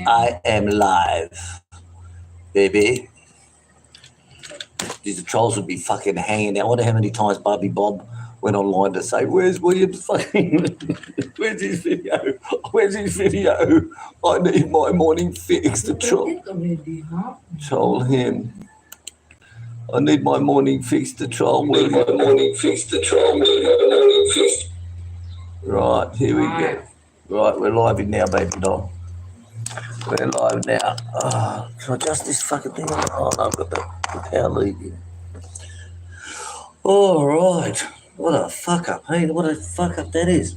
I am live, baby. These trolls would be fucking hanging out. I wonder how many times Barbie Bob went online to say, "Where's William's fucking? Where's his video? Where's his video? I need my morning fix." The troll. Troll him. I need my morning fix to troll William. Right, here we go. Right, we're live in now, baby doll. We're live now. Oh, can I adjust this fucking thing? Oh, no, I've got the power leaving. All right. What a fuck up, hey? What a fuck up that is.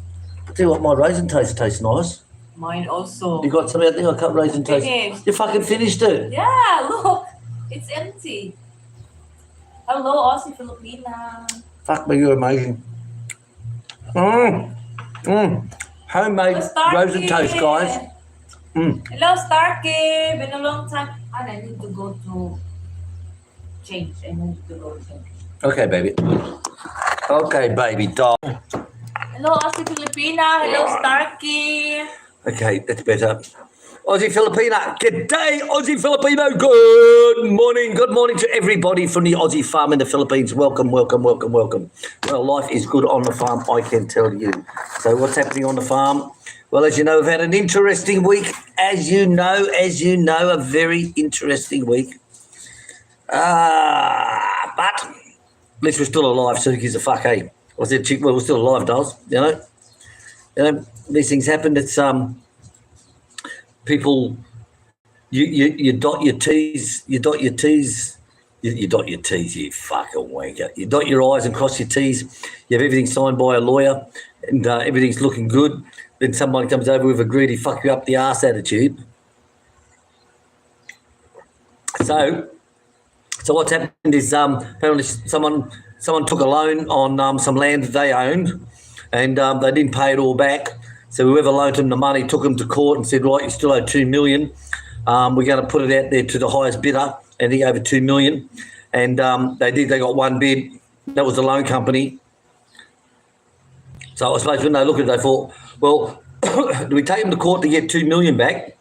I tell you what, my raisin taste tastes nice. Mine also. You got some out there? I cut raisin taste. Finished. You fucking finished it? Yeah, look. It's empty. Hello, Aussie Filipina. Fuck me, you're amazing. Homemade raisin toast, guys. Hello, Starkey. Been a long time. And I need to go to change. Okay, baby. Okay, baby doll. Hello, Aussie Filipina. Hello, Starkey. Okay, that's better. Aussie Filipina, good day, Aussie Filipino. Good morning to everybody from the Aussie farm in the Philippines. Welcome. Well, life is good on the farm, I can tell you. So what's happening on the farm? Well, as you know, we've had an interesting week. As you know, a very interesting week. But at least we're still alive, so who gives a fuck, eh? I said, well, we're still alive, dolls, you know, these things happen. It's, people, you dot your T's, you dot your T's, you fucking wanker. You dot your I's and cross your T's. You have everything signed by a lawyer and everything's looking good. Then someone comes over with a greedy fuck you up the arse attitude. So what's happened is apparently someone took a loan on some land that they owned and they didn't pay it all back. So whoever loaned them the money took them to court and said, right, you still owe $2 million. We're going to put it out there to the highest bidder, and he over $2 million. And they did. They got one bid. That was the loan company. So I suppose when they looked at it, they thought, well, do we take them to court to get $2 million back?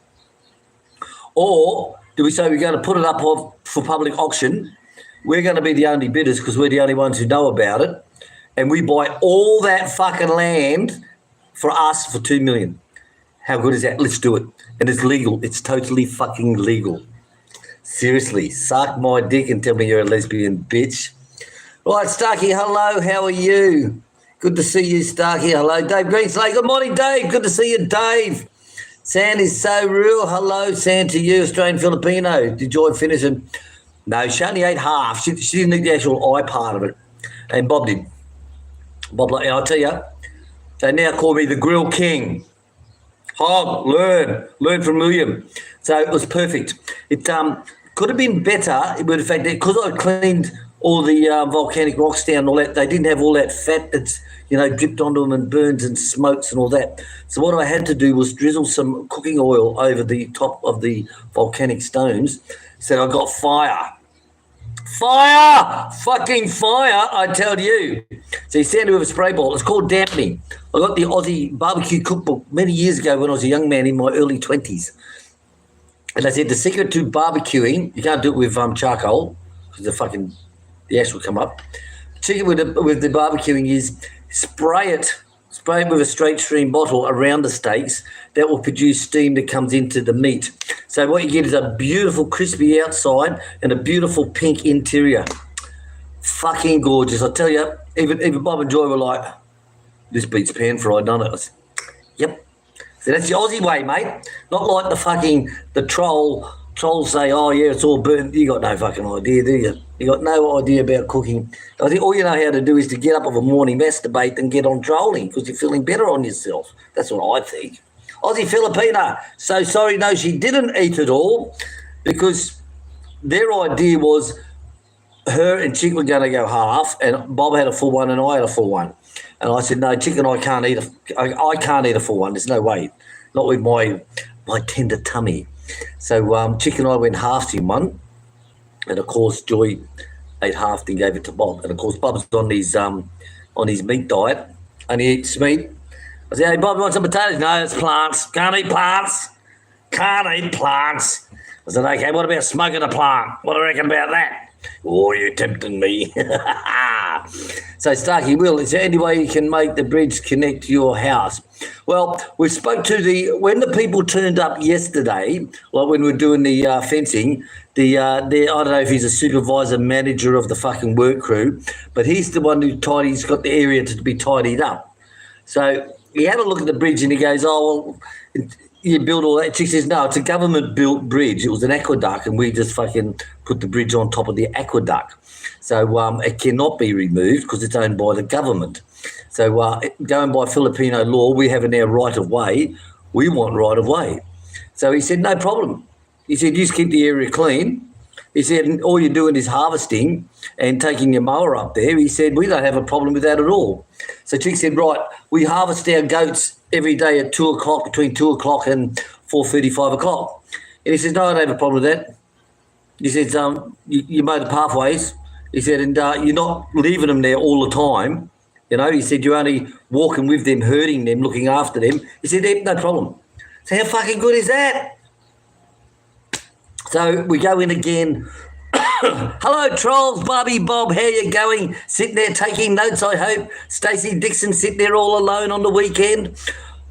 Or do we say we're going to put it up for public auction? We're going to be the only bidders because we're the only ones who know about it. And we buy all that fucking land for us for $2 million. How good is that? Let's do it. And it's legal. It's totally fucking legal. Seriously, suck my dick and tell me you're a lesbian, bitch. Right, Starkey, hello. How are you? Good to see you, Starkey. Hello, Dave Greenslade. Good morning, Dave. Good to see you, Dave. San is so real. Hello, San, to you, Australian Filipino. Did Joy finish it? No, she only ate half. She didn't eat the actual eye part of it. And Bob did. Bob, I'll tell you, they now call me the Grill King. Hog, learn from William. So it was perfect. It could have been better, but in fact, because I cleaned all the volcanic rocks down and all that, they didn't have all that fat that's, dripped onto them and burns and smokes and all that. So what I had to do was drizzle some cooking oil over the top of the volcanic stones. So I got fire. Fucking fire, I tell you. So you stand with a spray bottle. It's called dampening. I got the Aussie barbecue cookbook many years ago when I was a young man in my early 20s. And they said the secret to barbecuing, you can't do it with charcoal because the ash will come up. The secret with the barbecuing is spray it with a straight stream bottle around the steaks. That will produce steam that comes into the meat. So what you get is a beautiful crispy outside and a beautiful pink interior. Fucking gorgeous. I tell you, even Bob and Joy were like, this beats pan-fried, doesn't it? I said, yep. So that's the Aussie way, mate. Not like the trolls say, oh, yeah, it's all burnt. You got no fucking idea, do you? You got no idea about cooking. I think all you know how to do is to get up of a morning, masturbate and get on trolling because you're feeling better on yourself. That's what I think. Aussie Filipina, so sorry, no, she didn't eat it all because their idea was her and Chick were going to go half and Bob had a full one and I had a full one. And I said, no, Chick and I can't eat I can't eat a full one. There's no way, not with my tender tummy. So Chick and I went halves in one. And, of course, Joy ate half and gave it to Bob. And, of course, Bob's on his meat diet and he eats meat. I said, hey, Bob, you want some potatoes? No, it's plants. Can't eat plants. Can't eat plants. I said, okay, what about smoking a plant? What do you reckon about that? Oh, you're tempting me. So, Starkey, Will, is there any way you can make the bridge connect to your house? Well, we spoke to when the people turned up yesterday, like when we were doing the fencing, I don't know if he's a supervisor, manager of the fucking work crew, but he's the one he's got the area to be tidied up. So he had a look at the bridge and he goes, oh, well, you built all that. She says, no, it's a government-built bridge. It was an aqueduct, and we just fucking put the bridge on top of the aqueduct. So it cannot be removed because it's owned by the government. So going by Filipino law, we have in our right-of-way. We want right-of-way. So he said, no problem. He said, you just keep the area clean. He said, and all you're doing is harvesting and taking your mower up there. He said, we don't have a problem with that at all. So Chick said, right, we harvest our goats every day at 2 o'clock, between 2 o'clock and 4:30, 5 o'clock. And he says, no, I don't have a problem with that. He said, you made the pathways. He said, and you're not leaving them there all the time. You know, he said, you're only walking with them, herding them, looking after them. He said, no problem. So how fucking good is that? So we go in again. Hello, trolls, Barbie Bob, how you going? Sitting there taking notes, I hope. Stacey Dixon sitting there all alone on the weekend.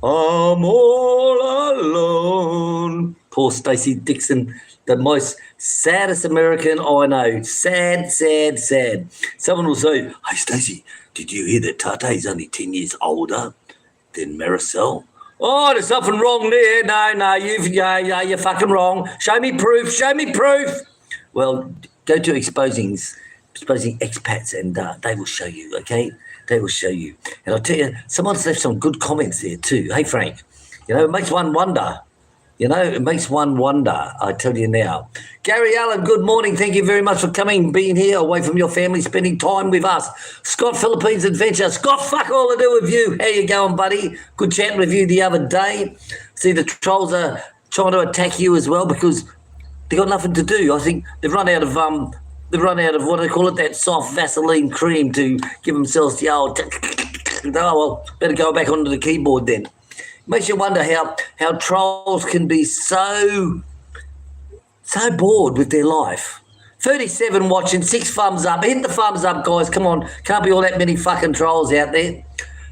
I'm all alone. Poor Stacey Dixon, the most saddest American I know. Sad, sad, sad. Someone will say, hey, Stacey, did you hear that Tate's only 10 years older than Maricel? Oh, there's something wrong there. No, you're fucking wrong. Show me proof. Well, go to exposing expats and they will show you, okay? They will show you. And I'll tell you, someone's left some good comments there too. Hey, Frank, it makes one wonder. It makes one wonder, I tell you now. Gary Allen, good morning. Thank you very much for coming, being here, away from your family, spending time with us. Scott, Philippines Adventure. Scott, fuck all to do with you. How you going, buddy? Good chatting with you the other day. See, the trolls are trying to attack you as well because they got nothing to do. I think they've run out of what do they call it, that soft Vaseline cream to give themselves the old. Oh well, better go back onto the keyboard then. Makes you wonder how trolls can be so bored with their life. 37 watching, 6 thumbs up. Hit the thumbs up, guys. Come on, can't be all that many fucking trolls out there.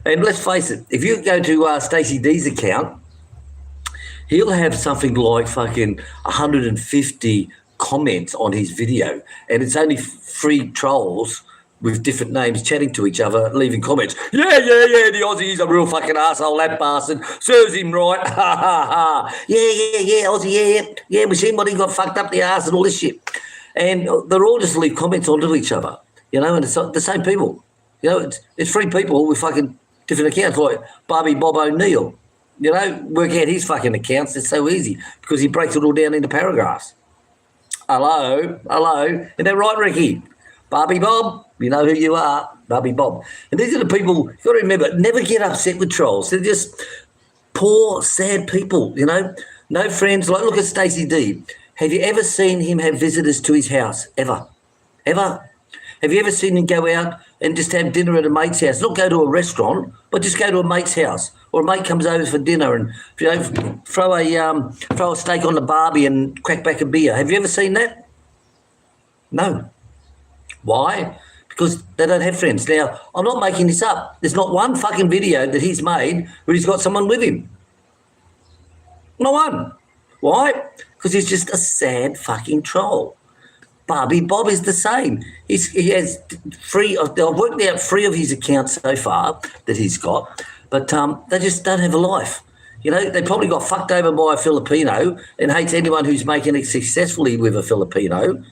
And let's face it, if you go to Stacey D's account, he'll have something like fucking 150 comments on his video, and it's only 3 trolls with different names chatting to each other, leaving comments. Yeah, the Aussie's a real fucking asshole, that bastard. Serves him right. Ha, ha, ha. Yeah, Aussie, yeah, we seen what he got fucked up the ass and all this shit. And they're all just leave comments onto each other, and it's the same people. It's 3 people with fucking different accounts, like Barbie Bob O'Neill. Work out his fucking accounts. It's so easy because he breaks it all down into paragraphs. Hello. Isn't that right, Ricky? Barbie Bob, you know who you are, Barbie Bob. And these are the people, you've got to remember, never get upset with trolls. They're just poor, sad people, no friends. Like, look at Stacey D. Have you ever seen him have visitors to his house? Ever? Have you ever seen him go out and just have dinner at a mate's house? Not go to a restaurant, but just go to a mate's house. Or a mate comes over for dinner and throw a steak on the barbie and crack back a beer. Have you ever seen that? No. Why? Because they don't have friends. Now, I'm not making this up. There's not one fucking video that he's made where he's got someone with him. Not one. Why? Because he's just a sad fucking troll. Barbie Bob is the same. He has 3. I've worked out 3 of his accounts so far that he's got, but they just don't have a life. They probably got fucked over by a Filipino and hates anyone who's making it successfully with a Filipino.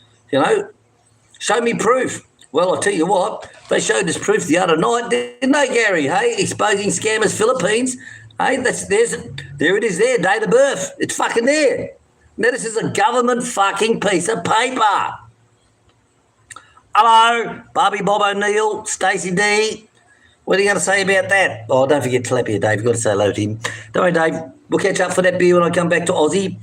Show me proof. Well, I'll tell you what, they showed us proof the other night, didn't they, Gary? Hey, exposing scammers Philippines. Hey, there it is there, date of birth. It's fucking there. Now, this is a government fucking piece of paper. Hello, Barbie Bob O'Neill, Stacey D. What are you going to say about that? Oh, don't forget Tilapia Dave. You've got to say hello to him. Don't worry, Dave. We'll catch up for that beer when I come back to Aussie.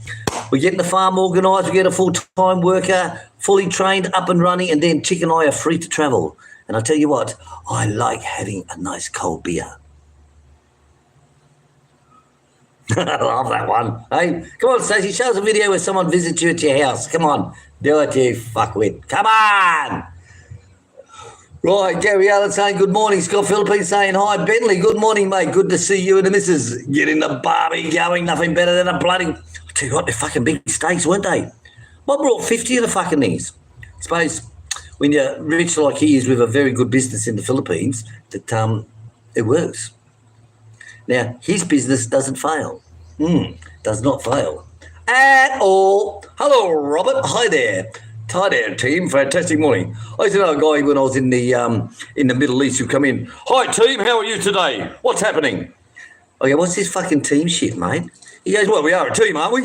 We're getting the farm organised. We get a full-time worker, fully trained, up and running, and then Chick and I are free to travel. And I tell you what, I like having a nice cold beer. I love that one. Hey, come on, Stacey, show us a video where someone visits you at your house. Come on, do it, you fuckwit. Come on. Right, Gary Allen saying good morning. Scott Philippines saying hi. Bentley, good morning, mate. Good to see you and the missus. Getting the barbie going. Nothing better than a bloody... I tell you what, they're fucking big steaks, weren't they? I brought 50 of the fucking things. I suppose when you're rich like he is with a very good business in the Philippines, that it works. Now, his business doesn't fail. Does not fail. At all. Hello, Robert. Hi there. Hi there, team. Fantastic morning. I used to know a guy when I was in the Middle East who come in. Hi, team. How are you today? What's happening? I go, what's this fucking team shit, mate? He goes, well, we are a team, aren't we?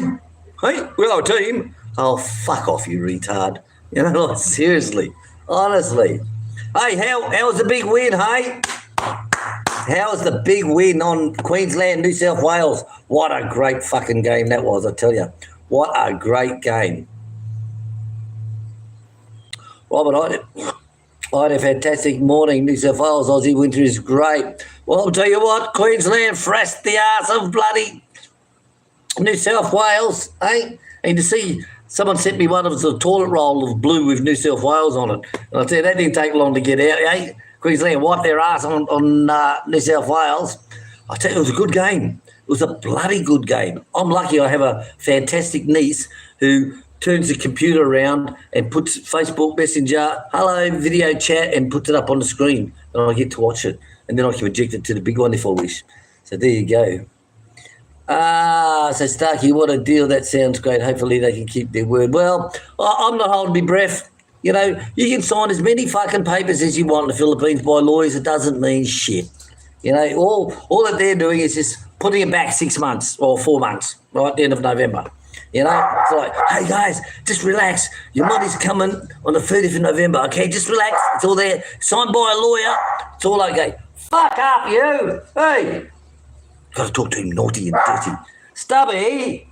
Hey, we are a team. Oh, fuck off, you retard. You know, like, seriously. Honestly. Hey, how's the big win, hey? How's the big win on Queensland, New South Wales? What a great fucking game that was, I tell you. What a great game. Robert, I had a fantastic morning. New South Wales, Aussie winter is great. Well, I'll tell you what, Queensland thrashed the arse of bloody New South Wales, eh? And to see someone sent me one of the toilet roll of blue with New South Wales on it. And I'll tell you, that didn't take long to get out, eh? Queensland wiped their ass on New South Wales. I tell you, it was a good game. It was a bloody good game. I'm lucky I have a fantastic niece who turns the computer around and puts Facebook Messenger, hello, video chat, and puts it up on the screen, and I get to watch it. And then I can project it to the big one if I wish. So there you go. So Starkey, what a deal. That sounds great. Hopefully they can keep their word. Well, I'm not holding my breath. You know, you can sign as many fucking papers as you want in the Philippines by lawyers. It doesn't mean shit. You know, all that they're doing is just putting it back 6 months or 4 months, right at the end of November. You know, it's like, hey, guys, just relax. Your money's coming on the 30th of November, okay? Just relax. It's all there. Signed by a lawyer. It's all okay. Fuck up, you. Hey. Got to talk to him naughty and dirty. Stubby.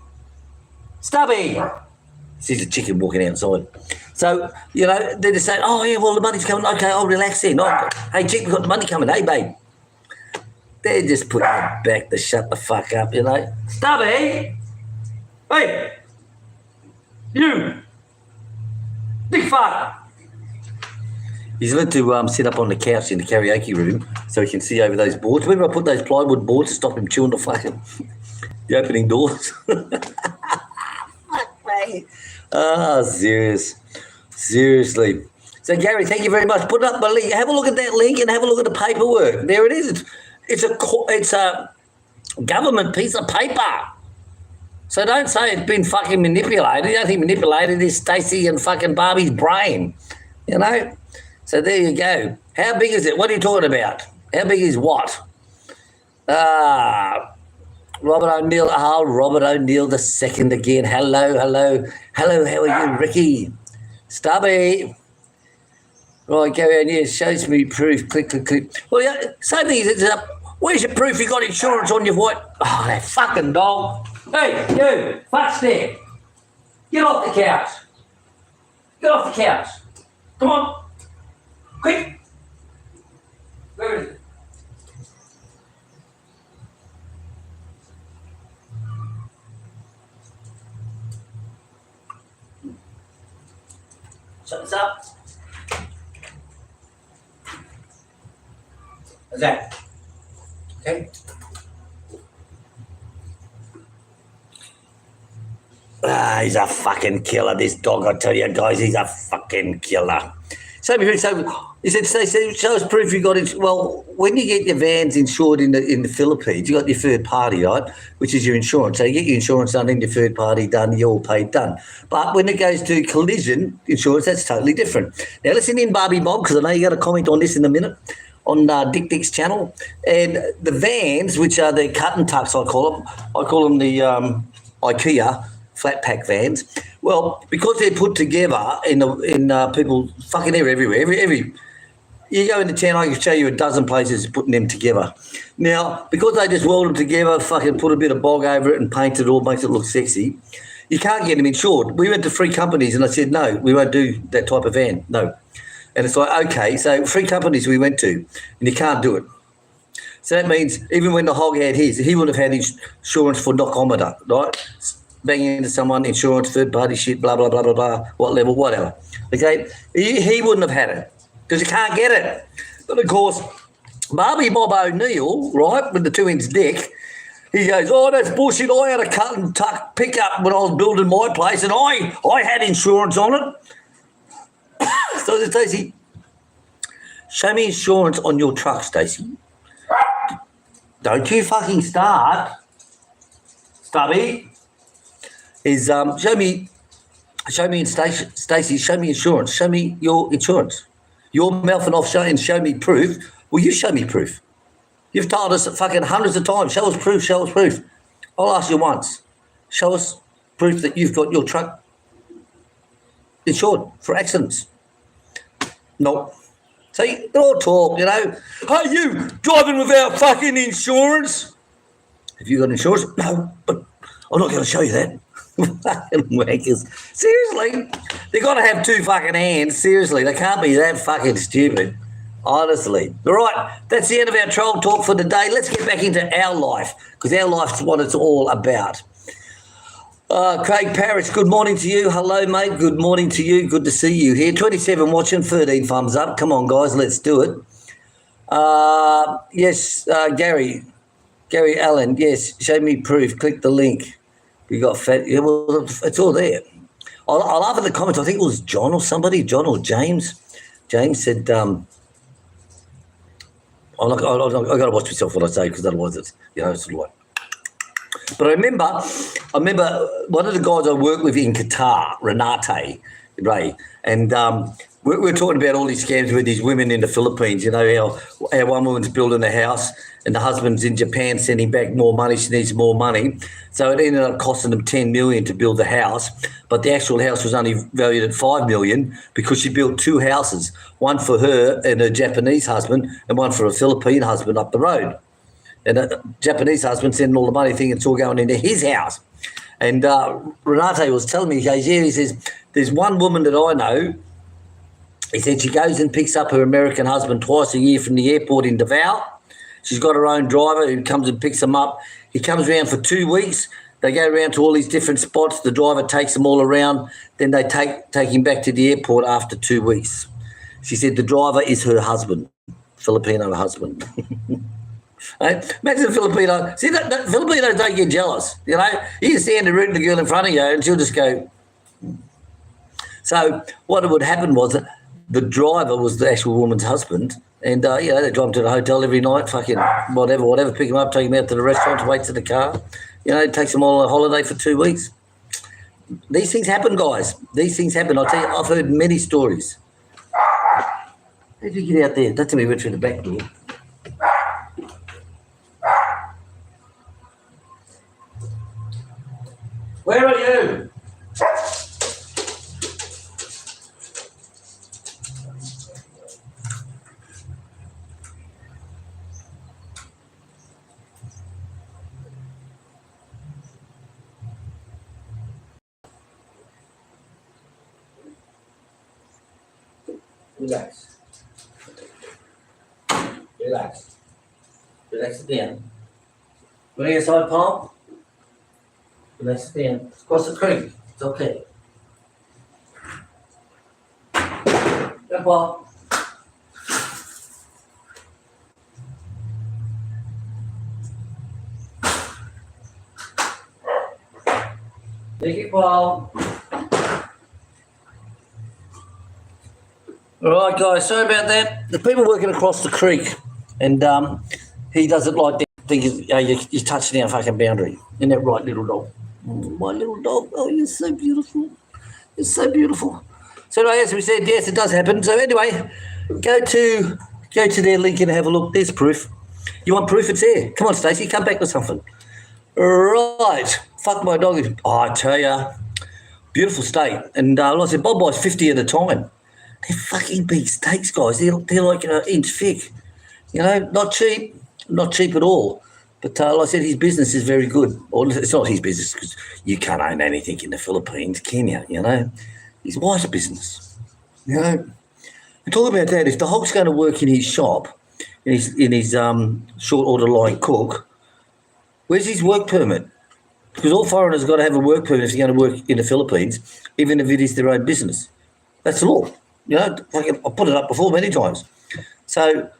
Sees a chicken walking outside. So, you know, they're just saying, oh, yeah, well, the money's coming. Okay, I'll relax then. Oh, hey, chick, we've got the money coming. Hey, babe. They're just putting it back to shut the fuck up, you know. Stubby. Hey, you, big fuck. He's meant to sit up on the couch in the karaoke room so he can see over those boards. Remember I put those plywood boards to stop him chewing the fucking the opening doors? Fuck me. Oh, seriously. So Gary, thank you very much. Put up my link. Have a look at that link and have a look at the paperwork. There it is. It's a government piece of paper. So don't say it's been fucking manipulated. The only thing manipulated is Stacey and fucking Barbie's brain, you know? So there you go. How big is it? What are you talking about? How big is what? Robert O'Neill. Oh, Robert O'Neill the second again. Hello. How are you, Ricky? Stubby. Right, Gary O'Neill shows me proof. Click. Well, yeah, same thing. Where's your proof you got insurance on your white? Oh, that fucking dog. Hey, you, fuck stick. Get off the couch. Come on. Quick. Where is it? Something's up. How's that? Okay. He's a fucking killer, this dog, I tell you guys, he's a fucking killer. So he said, show us proof you got it. Well, when you get your vans insured in the Philippines, you got your third party, right, which is your insurance. So you get your insurance done and your third party done, you're all paid done. But when it goes to collision insurance, that's totally different. Now listen in, Barbie Bob, because I know you got to comment on this in a minute on Dick's channel. And the vans, which are the cut and tucks, I call them the IKEA flat pack vans. Well, because they're put together in people fucking everywhere. Every you go into town, I can show you a dozen places putting them together. Now, because they just weld them together, fucking put a bit of bog over it and paint it all, makes it look sexy. You can't get them insured. We went to 3 companies and I said, no, we won't do that type of van. No. And it's like, okay, so 3 companies we went to and you can't do it. So that means even when the hog had his, he wouldn't have had insurance for knockometer, right? Banging into someone, insurance, third party shit, blah, blah, blah, blah, blah, what level, whatever. Okay? He wouldn't have had it because he can't get it. But of course, Barbie Bob O'Neill, right, with the 2-inch dick, he goes, oh, that's bullshit. I had a cut and tuck pickup when I was building my place and I had insurance on it. So I said, Stacey, show me insurance on your truck, Stacey. Don't you fucking start, Stubby. Is show me Stacey, show me insurance. Show me your insurance. You're mouthing off and show me proof. Well, you show me proof. You've told us fucking hundreds of times, show us proof, show us proof. I'll ask you once. Show us proof that you've got your truck insured for accidents. No. See, they're all talk, you know. Hey, you driving without fucking insurance? Have you got insurance? No, but I'm not going to show you that. Fucking wankers. Seriously, they've got to have two fucking hands. Seriously, they can't be that fucking stupid. Honestly. All right, that's the end of our troll talk for the day. Let's get back into our life because our life's what it's all about. Craig Parrish, good morning to you. Hello, mate. Good morning to you. Good to see you here. 27 watching, 13 thumbs up. Come on, guys, let's do it. Yes, Gary Allen, yes, show me proof. Click the link. We got fat. Yeah, well, it's all there. I'll laugh at the comments. I think it was John or somebody, John or James. James said, I've got to watch myself what I say because otherwise it's, it's like. But I remember one of the guys I worked with in Qatar, Renate, Ray, and we're talking about all these scams with these women in the Philippines. You know how one woman's building a house and the husband's in Japan sending back more money. She needs more money. So it ended up costing them $10 million to build the house, but the actual house was only valued at $5 million because she built two houses, one for her and her Japanese husband and one for a Philippine husband up the road. And the Japanese husband sending all the money thinking it's all going into his house. And Renate was telling me, he goes, yeah, he says, there's one woman that I know. He said she goes and picks up her American husband twice a year from the airport in Davao. She's got her own driver who comes and picks them up. He comes around for 2 weeks. They go around to all these different spots. The driver takes them all around. Then they take him back to the airport after 2 weeks. She said the driver is her husband, Filipino husband. Right? Imagine a Filipino. See, that Filipinos don't get jealous. You know, you can stand and root the girl in front of you and she'll just go. So what would happen was that the driver was the actual woman's husband. And, they drive him to the hotel every night, fucking whatever, pick him up, take him out to the restaurant, waits in the car. It takes them all on a holiday for 2 weeks. These things happen, guys. These things happen. I'll tell you, I've heard many stories. How did you get out there? Don't tell me we went through the back door. Where are you? Relax. Relax. Relax it down. Bring your side palm. Relax it down. Cross the creek. It's okay. Good ball. Take it, ball. All right, guys, sorry about that. The people working across the creek, and he doesn't like that. Think you're touching our fucking boundary. Isn't that right, little dog? My little dog. Oh, you're so beautiful. You're so beautiful. So anyway, as we said, yes, it does happen. So anyway, go to their link and have a look. There's proof. You want proof? It's there. Come on, Stacey, come back with something. Right. Fuck my dog. Oh, I tell you, beautiful state. And like I said, Bob buys 50 at a time. They're fucking big steaks, guys. They're like an inch thick. Not cheap at all. But like I said, his business is very good. Or it's not his business because you can't own anything in the Philippines, can you? His wife's business. And talking about that, if the Hulk's going to work in his shop in his short order line cook, where's his work permit? Because all foreigners have got to have a work permit if they're going to work in the Philippines, even if it is their own business. That's the law. You know, I've put it up before many times. So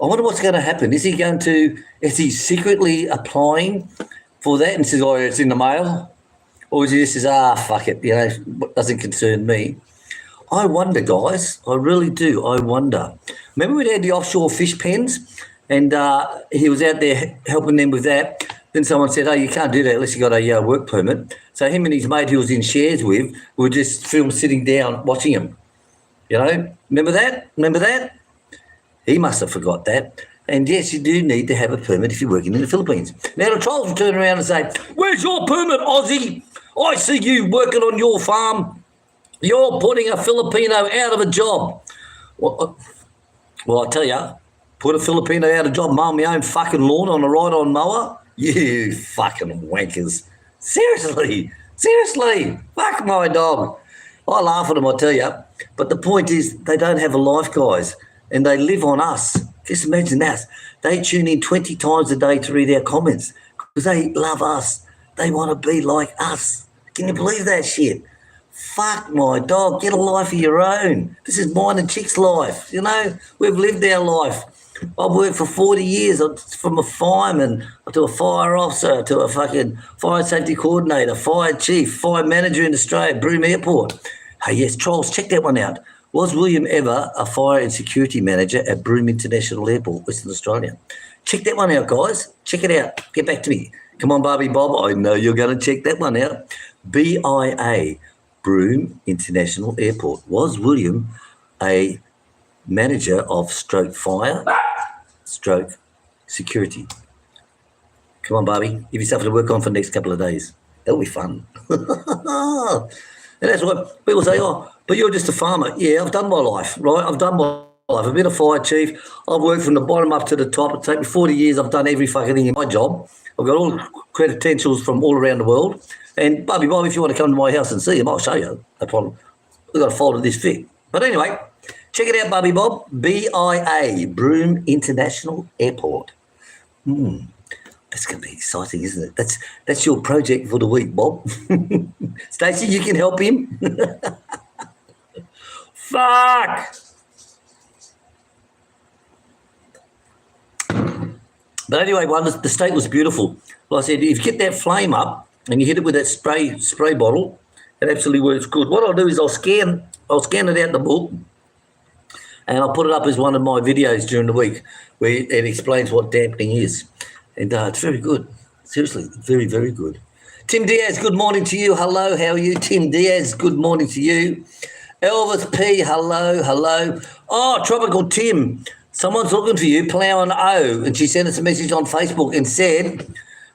I wonder what's going to happen. Is he secretly applying for that and says, oh, it's in the mail? Or is he just says, fuck it, you know, it doesn't concern me? I wonder, guys, I really do. I wonder. Remember we had the offshore fish pens and he was out there helping them with that. Then someone said, oh, you can't do that unless you got a work permit. So him and his mate who was in shares with were just filmed sitting down watching him. You know, remember that? He must have forgot that. And yes, you do need to have a permit if you're working in the Philippines. Now the trolls will turn around and say, where's your permit, Aussie? I see you working on your farm. You're putting a Filipino out of a job. Well, I tell you, put a Filipino out of a job, mow my own fucking lawn on a ride-on mower? You fucking wankers. Seriously, fuck my dog. I laugh at them, I tell you. But the point is, they don't have a life, guys, and they live on us. Just imagine that. They tune in 20 times a day to read our comments because they love us. They want to be like us. Can you believe that shit? Fuck my dog. Get a life of your own. This is mine and Chick's life. You know, we've lived our life. I've worked for 40 years from a fireman to a fire officer to a fucking fire safety coordinator, fire chief, fire manager in Australia, Broome Airport. Hey, yes, trolls, check that one out. Was William ever a fire and security manager at Broome International Airport, Western Australia? Check that one out, guys. Check it out. Get back to me. Come on, Barbie Bob. I know you're going to check that one out. BIA, Broome International Airport. Was William a manager of stroke fire, stroke security? Come on, Barbie. Give yourself to work on for the next couple of days. That'll be fun. And that's what people say, oh, but you're just a farmer. Yeah, I've done my life, right? I've done my life. I've been a fire chief. I've worked from the bottom up to the top. It takes me 40 years. I've done every fucking thing in my job. I've got all credentials from all around the world. And Bobby Bob, if you want to come to my house and see him, I'll show you. No problem. We've got a folder this fit. But anyway, check it out, Bobby Bob. BIA, Broome International Airport. That's going to be exciting, isn't it? That's your project for the week, Bob. Stacey, you can help him. Fuck. But anyway, the state was beautiful. Like I said, if you get that flame up and you hit it with that spray bottle, it absolutely works good. What I'll do is I'll scan it out the book and I'll put it up as one of my videos during the week where it explains what dampening is. And it's very good. Seriously, very, very good. Tim Diaz, good morning to you. Hello, how are you? Tim Diaz, good morning to you. Elvis P, hello. Oh, Tropical Tim, someone's looking for you, Ploughing O. And she sent us a message on Facebook and said,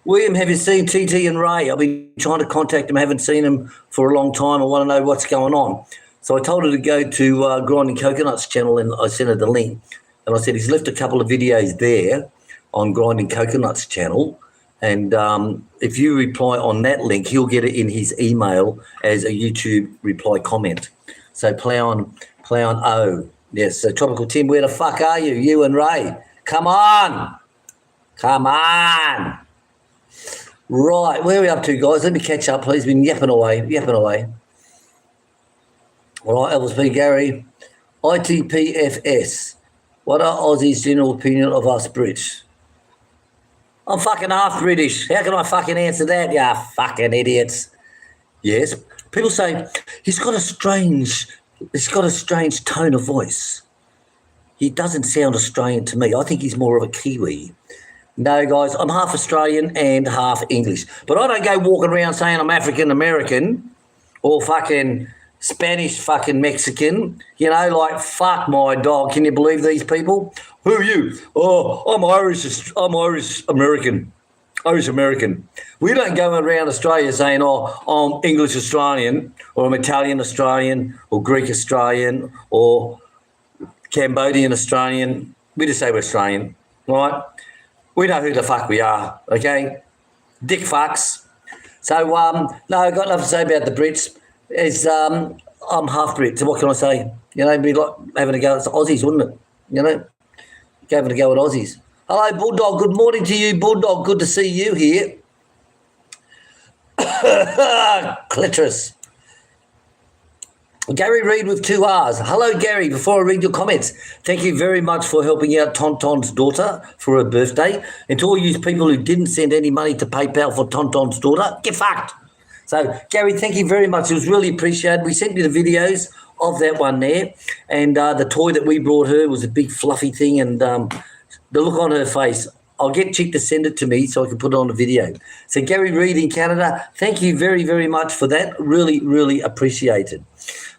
William, have you seen TT and Ray? I've been trying to contact them. I haven't seen them for a long time. I want to know what's going on. So I told her to go to Grinding Coconuts channel and I sent her the link. And I said, he's left a couple of videos there on Grinding Coconuts channel. And if you reply on that link, he'll get it in his email as a YouTube reply comment. So Ploughing O. Yes, so Tropical Tim, where the fuck are you? You and Ray. Come on. Right, where are we up to, guys? Let me catch up, please. Been yapping away. All right, Elvis P. Gary. ITPFS. What are Aussie's general opinion of us Brits? I'm fucking half British. How can I fucking answer that, you fucking idiots? Yes. People say he's got a strange tone of voice. He doesn't sound Australian to me. I think he's more of a Kiwi. No, guys, I'm half Australian and half English. But I don't go walking around saying I'm African-American or fucking Spanish fucking Mexican. You know, like, fuck my dog. Can you believe these people? Who are you? Oh, I'm Irish American. We don't go around Australia saying, oh, I'm English Australian or I'm Italian Australian or Greek Australian or Cambodian Australian. We just say we're Australian, right? We know who the fuck we are, okay? Dick fucks. So, no, I've got nothing to say about the Brits. I'm half Brit, so what can I say? You know, it'd be like having a go at the Aussies, wouldn't it? You know? Gave it a go at Aussies. Hello, Bulldog. Good morning to you, Bulldog. Good to see you here. Clitoris. Gary Reid with 2 R's. Hello, Gary. Before I read your comments, thank you very much for helping out Tonton's daughter for her birthday. And to all you people who didn't send any money to PayPal for Tonton's daughter, get fucked. So, Gary, thank you very much. It was really appreciated. We sent you the videos of that one there. And the toy that we brought her was a big fluffy thing. And the look on her face, I'll get Chick to send it to me so I can put it on the video. So, Gary Reid in Canada, thank you very, very much for that. Really, really appreciated.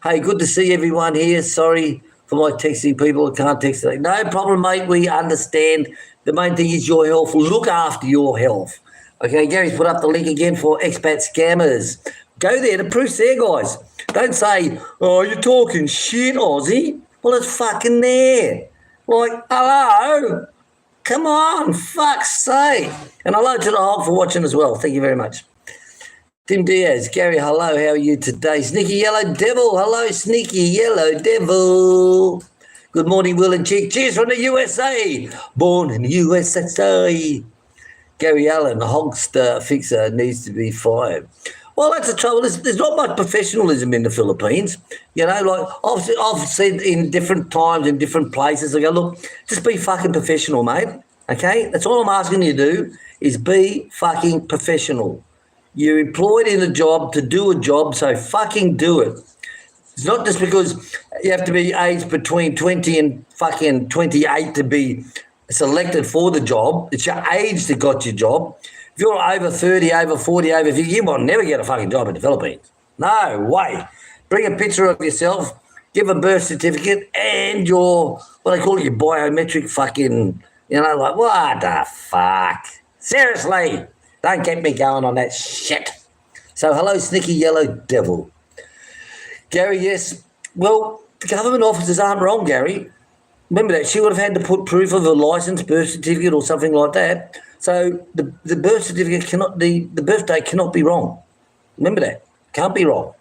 Hey, good to see everyone here. Sorry for my texting people. I can't text today. No problem, mate. We understand. The main thing is your health. Look after your health. Okay, Gary's put up the link again for expat scammers. Go there. The proof's there, guys. Don't say, oh, you're talking shit, Aussie. Well, it's fucking there. Like, hello? Come on, fuck's sake. And hello to the Hulk for watching as well. Thank you very much. Tim Diaz, Gary, hello, how are you today? Sneaky Yellow Devil, hello, Sneaky Yellow Devil. Good morning, Will and Chick. Cheers from the USA. Born in the USA. Gary Allen, the Hogster fixer, needs to be fired. Well, that's the trouble. There's not much professionalism in the Philippines. You know, like I've said in different times, in different places, I go, look, just be fucking professional, mate. Okay? That's all I'm asking you to do is be fucking professional. You're employed in a job to do a job, so fucking do it. It's not just because you have to be aged between 20 and fucking 28 to be selected for the job. It's your age that got your job. If you're over 30, over 40, over 50, you might never get a fucking job in the Philippines. No way. Bring a picture of yourself, give a birth certificate and your, what they call it, your biometric fucking, you know, like, what the fuck? Seriously. Don't get me going on that shit. So, hello, Sneaky Yellow Devil. Gary, yes. Well, the government officers aren't wrong, Gary. Remember that. She would have had to put proof of a license, birth certificate or something like that. So, the birth certificate cannot, the birthday cannot be wrong. Remember that. Can't be wrong.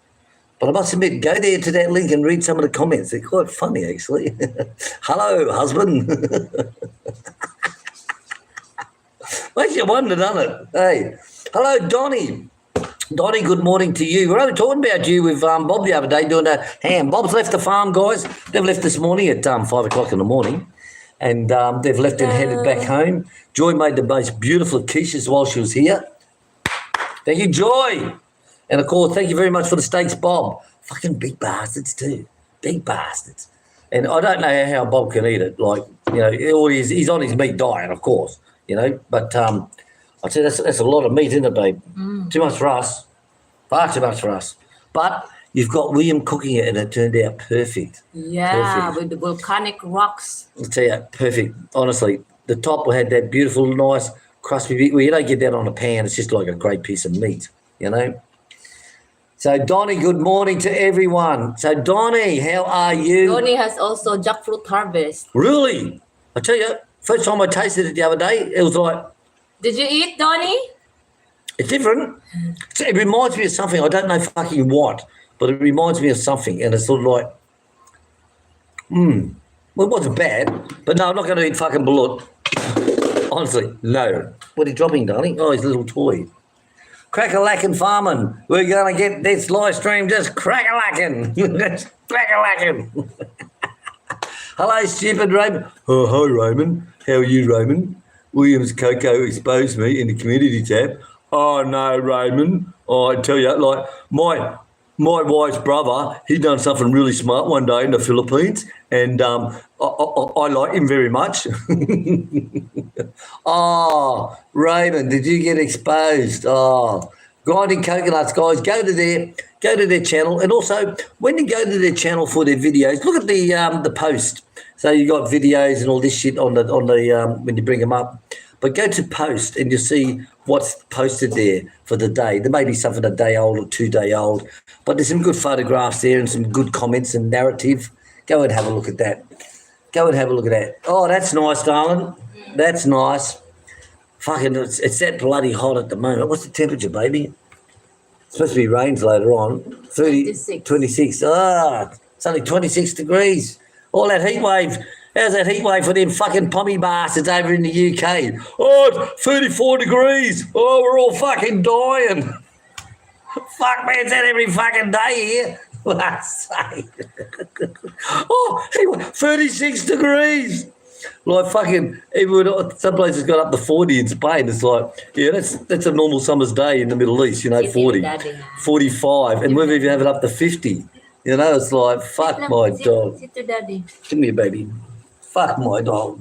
But I must admit, go there to that link and read some of the comments. They're quite funny, actually. Hello, husband. Makes you wonder, doesn't it? Hey, hello, Donnie. Donnie, good morning to you. We're only talking about you with Bob the other day doing a ham. Bob's left the farm, guys. They've left this morning at 5 o'clock in the morning, and they've left and headed back home. Joy made the most beautiful quiches while she was here. Thank you, Joy. And, of course, thank you very much for the steaks, Bob. Fucking big bastards too. Big bastards. And I don't know how Bob can eat it. Like, you know, he's on his meat diet, of course. You know, but I'd say that's a lot of meat, isn't it, babe? Too much for us. Far too much for us. But you've got William cooking it and it turned out perfect. Yeah, perfect. with the volcanic rocks. I'll tell you, perfect. Honestly, the top had that beautiful, nice, crispy, well, you don't get that on a pan. It's just like a great piece of meat, you know. So, Donnie, good morning to everyone. So, Donnie, how are you? Donnie has also jackfruit harvest. Really? I tell you, first time I tasted it the other day, it was like... Did you eat, Donnie? It's different. It reminds me of something. I don't know fucking what, but it reminds me of something. And it's sort of like, well, it wasn't bad, but no, I'm not going to eat fucking bullet. Honestly, no. What are you dropping, darling? Oh, his little toy. Crack-a-lackin' farming. We're going to get this live stream just crack-a-lackin'. Just crack-a-lackin'. Hello, stupid Raymond. Oh, hi, Raymond. How are you, Raymond? Williams Coco exposed me in the community tab. Oh, no, Raymond. Oh, I tell you, like, my wife's brother, he done something really smart one day in the Philippines, and I like him very much. Oh, Raymond, did you get exposed? Oh, grinding coconuts, guys, go to their channel, and also when you go to their channel for their videos, look at the post. So you got videos and all this shit on the when you bring them up, but go to post and you'll see what's posted there for the day. There may be something a day old or 2 day old, but there's some good photographs there and some good comments and narrative. Go and have a look at that. Go and have a look at that. Oh, that's nice, darling. That's nice. Fucking, it's that bloody hot at the moment. What's the temperature, baby? It's supposed to be rains later on. 26. Ah, it's only 26 degrees. All that heat wave How's that heat wave for them fucking pommy bastards over in the UK? Oh, it's 34 degrees. Oh, we're all fucking dying. Fuck, man, it's that every fucking day here. Last sake. Oh, he went 36 degrees. Like fucking, even some places got up to 40 in Spain. It's like, yeah, that's a normal summer's day in the Middle East, you know, 40, 45. And we've even have it up to 50. You know, it's like, fuck my dog. Sit to daddy. Come here, baby. Fuck my dog.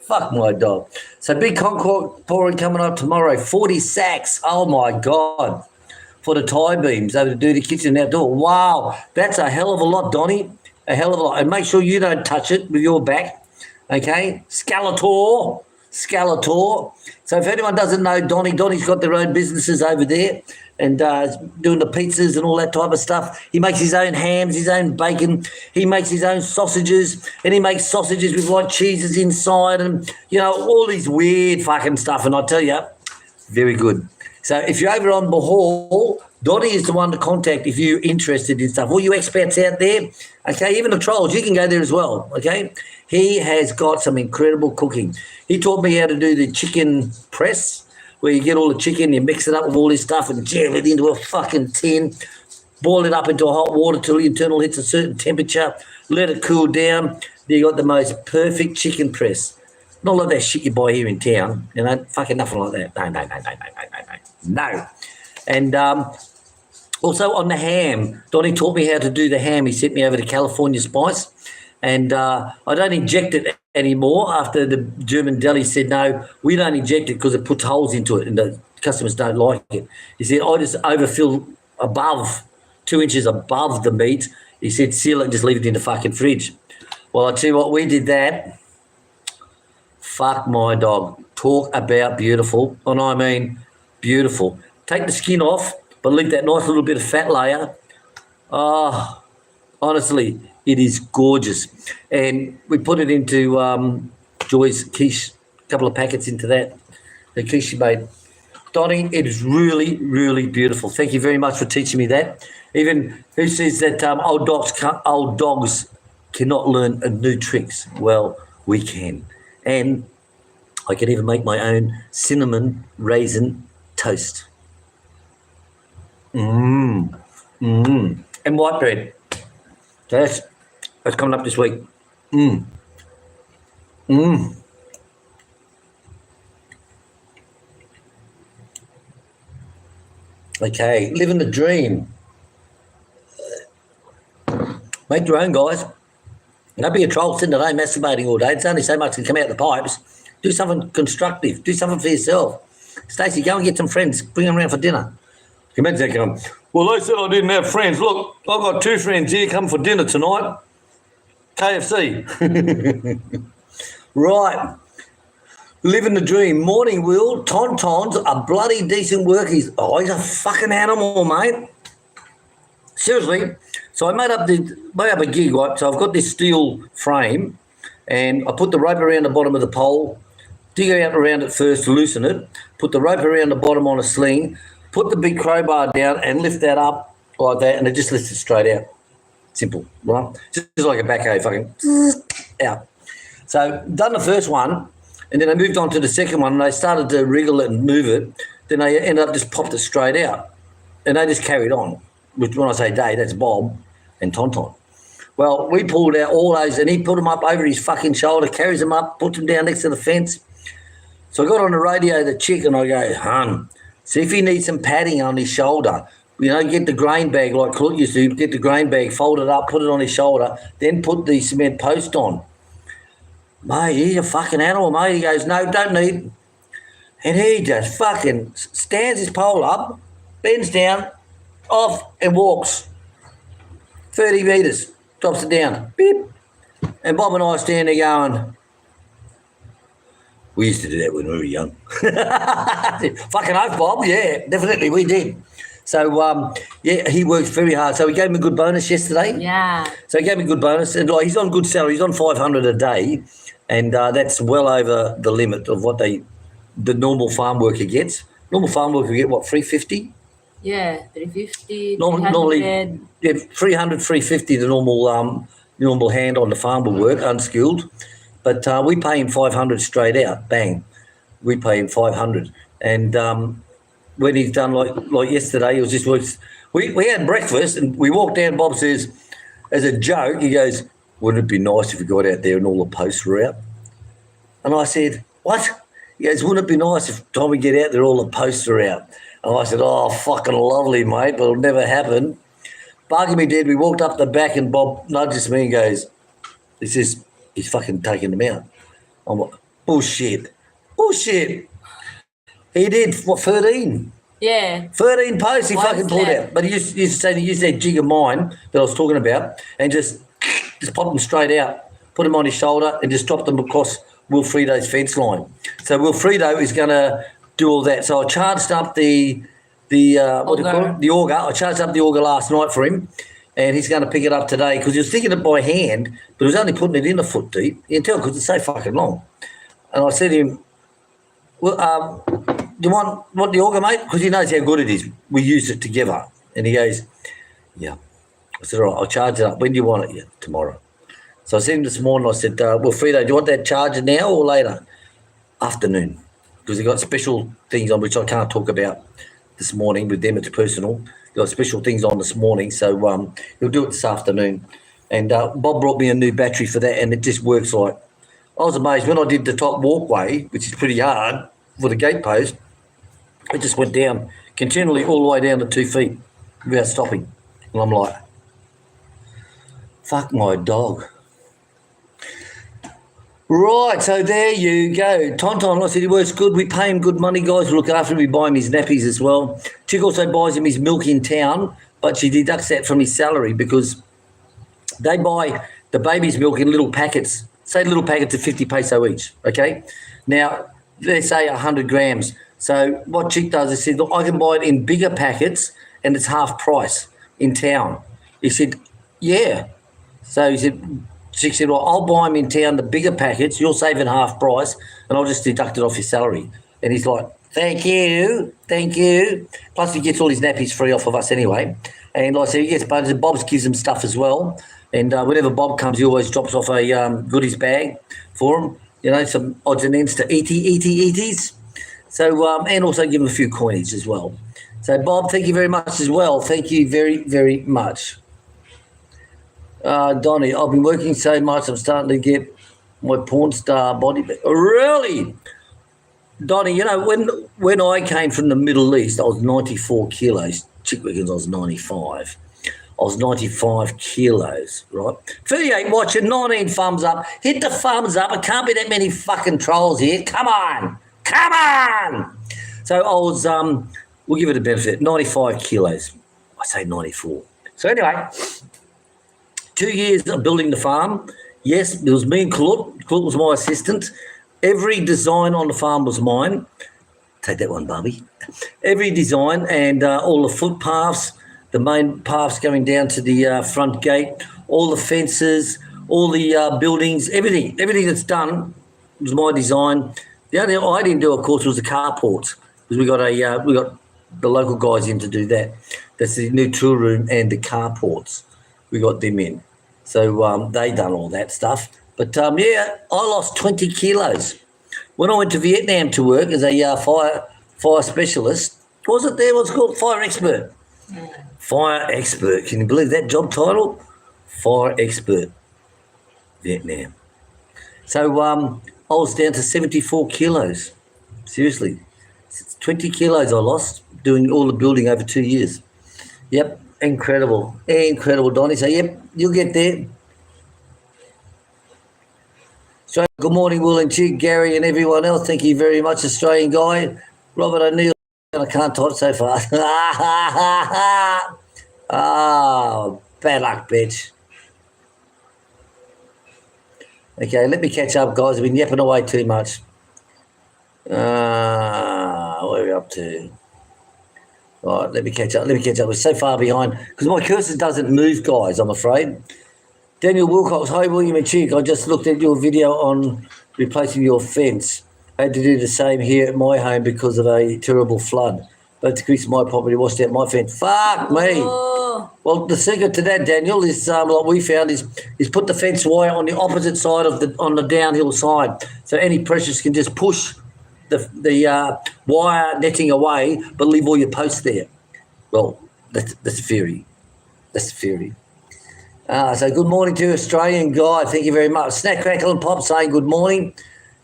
Fuck my dog. So big Concord pouring coming up tomorrow. 40 sacks. Oh, my God. For the tie beams over to Dirty Kitchen Outdoor. Wow. That's a hell of a lot, Donnie. A hell of a lot. And make sure you don't touch it with your back. Okay, Scalator. So if anyone doesn't know Donnie's got their own businesses over there and doing the pizzas and all that type of stuff. He makes his own hams, his own bacon. He makes his own sausages, and he makes sausages with like cheeses inside and, you know, all these weird fucking stuff. And I tell you, very good. So if you're over on Bahal, Donnie is the one to contact if you're interested in stuff. All you expats out there, okay, even the trolls, you can go there as well, okay? He has got some incredible cooking. He taught me how to do the chicken press, where you get all the chicken, you mix it up with all this stuff and jam it into a fucking tin, boil it up into hot water till the internal hits a certain temperature, let it cool down. Then you got the most perfect chicken press. Not like that shit you buy here in town, you know, fucking nothing like that. No. And also on the ham, Donnie taught me how to do the ham. He sent me over to California Spice, and I don't inject it anymore after the German deli said, no, we don't inject it because it puts holes into it and the customers don't like it. He said, I just overfill above, 2 inches above the meat. He said, seal it and just leave it in the fucking fridge. Well, I tell you what, we did that. Fuck my dog. Talk about beautiful. And I mean beautiful. Take the skin off, but leave that nice little bit of fat layer. Oh, honestly, it is gorgeous. And we put it into Joy's quiche, a couple of packets into that, the quiche she made. Donnie, it is really, really beautiful. Thank you very much for teaching me that. Even who says that old dogs cannot learn new tricks? Well, we can. And I can even make my own cinnamon raisin toast. And white bread. That's coming up this week. Okay, living the dream. Make your own, guys. Don't be a troll sitting at home masturbating all day. It's only so much can come out the pipes. Do something constructive. Do something for yourself. Stacey, go and get some friends. Bring them around for dinner. You imagine that going, well, they said I didn't have friends. Look, I've got 2 friends here come for dinner tonight. KFC. Right. Living the dream. Morning, Will. Tonton's a bloody decent work. He's a fucking animal, mate. Seriously. So I made up a gig, right? So I've got this steel frame and I put the rope around the bottom of the pole, dig out around it first, loosen it, put the rope around the bottom on a sling, put the big crowbar down and lift that up like that, and it just lifts it straight out. Simple, right? Just like a backhoe, fucking out. So done the first one, and then I moved on to the second one, and they started to wriggle it and move it. Then they ended up just popped it straight out, and they just carried on. Which when I say they, that's Bob and Tonton. Well, we pulled out all those, and he put them up over his fucking shoulder, carries them up, puts them down next to the fence. So I got on the radio, the chick, and I go, hun, see if he needs some padding on his shoulder. You know, get the grain bag like Claude used to, get the grain bag, fold it up, put it on his shoulder, then put the cement post on. Mate, he's a fucking animal, mate. He goes, no, don't need. And he just fucking stands his pole up, bends down, off and walks 30 metres, drops it down. Beep. And Bob and I stand there going, we used to do that when we were young. Fucking oath, Bob. Yeah, definitely we did. So, he works very hard. So he gave me a good bonus yesterday. Yeah. So he gave me a good bonus. And like, he's on good salary. He's on $500 a day. And that's well over the limit of what the normal farm worker gets. Normal farm worker get, what, $350? Yeah, 350. Normally, yeah, 300, 350. The normal hand on the farm will work, unskilled. But we pay him 500 straight out, bang. We pay him 500. And when he's done like yesterday, he was just we had breakfast and we walked down. Bob says, as a joke, he goes, "Wouldn't it be nice if we got out there and all the posts were out?" And I said, "What?" He goes, "Wouldn't it be nice if time we get out there all the posts are out?" And I said, "Oh, fucking lovely, mate, but it'll never happen." Bargain me dead, we walked up the back and Bob nudges me and goes, he says, "He's fucking taking them out." I'm like, bullshit. He did, 13? Yeah. 13 posts he One fucking pulled slab. out. But he used to say he used that jig of mine that I was talking about and just pop them straight out, put them on his shoulder and just drop them across Wilfredo's fence line. So Wilfredo is going to do all that. So I charged up the what do you call it? The auger. I charged up the auger last night for him and he's going to pick it up today because he was sticking it by hand, but he was only putting it in a foot deep. You can tell because it's so fucking long. And I said to him, "Well, do you want the auger, mate?" Because he knows how good it is. We use it together. And he goes, "Yeah." I said, "All right, I'll charge it up. When do you want it?" "Yeah, tomorrow." So I sent him this morning. I said, "Wilfredo, do you want that charger now or later?" "Afternoon." Because he got special things on which I can't talk about this morning. With them, it's personal. He got special things on this morning. So he'll do it this afternoon. And Bob brought me a new battery for that and it just works like, I was amazed when I did the top walkway, which is pretty hard for the gate post, it just went down continually all the way down to 2 feet without stopping. And I'm like, fuck my dog. Right, so there you go. Tonton, like I said, he works good. We pay him good money, guys. We look after him. We buy him his nappies as well. Chick also buys him his milk in town, but she deducts that from his salary because they buy the baby's milk in little packets. Say little packets of 50 peso each, okay? Now, let's say 100 grams. So what Chick does is said, "Look, I can buy it in bigger packets and it's half price in town." He said, "Yeah." So he said, Chick said, "Well, I'll buy them in town, the bigger packets. You're saving half price and I'll just deduct it off your salary." And he's like, thank you. Plus he gets all his nappies free off of us anyway. And like I said, he gets buttons and Bob's gives him stuff as well. And whenever Bob comes, he always drops off a goodies bag for him. You know, some odds and ends to eaties. So, and also give him a few coinage as well. So, Bob, thank you very much as well. Thank you very, very much. Donnie, I've been working so much, I'm starting to get my porn star body back. Really? Donnie, you know, when I came from the Middle East, I was 94 kilos. Chick reckons I was 95. I was 95 kilos, right? 38 watching, 19 thumbs up. Hit the thumbs up. It can't be that many fucking trolls here. Come on. So I was, we'll give it a benefit, 95 kilos. I say 94. So anyway, 2 years of building the farm. Yes, it was me and Claude. Claude was my assistant. Every design on the farm was mine. Take that one, Barbie. Every design and all the footpaths, the main paths going down to the front gate, all the fences, all the buildings, everything that's done was my design. The only thing I didn't do, of course, was the carports because we got the local guys in to do that. That's the new tour room and the carports. We got them in. So they done all that stuff. But, yeah, I lost 20 kilos. When I went to Vietnam to work as a fire specialist, was it there? What's it called? Fire expert. Fire expert. Can you believe that job title? Fire expert. Vietnam. So I was down to 74 kilos. Seriously. 20 kilos I lost doing all the building over 2 years. Yep. Incredible, Donnie. So, yep, you'll get there. So, good morning, Will and Chick, Gary, and everyone else. Thank you very much, Australian guy. Robert O'Neill, I can't type so fast. Oh, bad luck, bitch. Okay, let me catch up, guys. I've been yapping away too much. What are we up to? All right, let me catch up. We're so far behind because my cursor doesn't move, guys, I'm afraid. Daniel Wilcox, hi, William and Chick. I just looked at your video on replacing your fence. I had to do the same here at my home because of a terrible flood. Both the creeks of my property washed out my fence. Fuck me. Oh. Well, the secret to that, Daniel, is what we found is put the fence wire on the opposite side of on the downhill side, so any pressures can just push the wire netting away, but leave all your posts there. Well, that's the theory. That's the theory. So good morning to Australian guy. Thank you very much. Snack, Crackle and Pop saying good morning.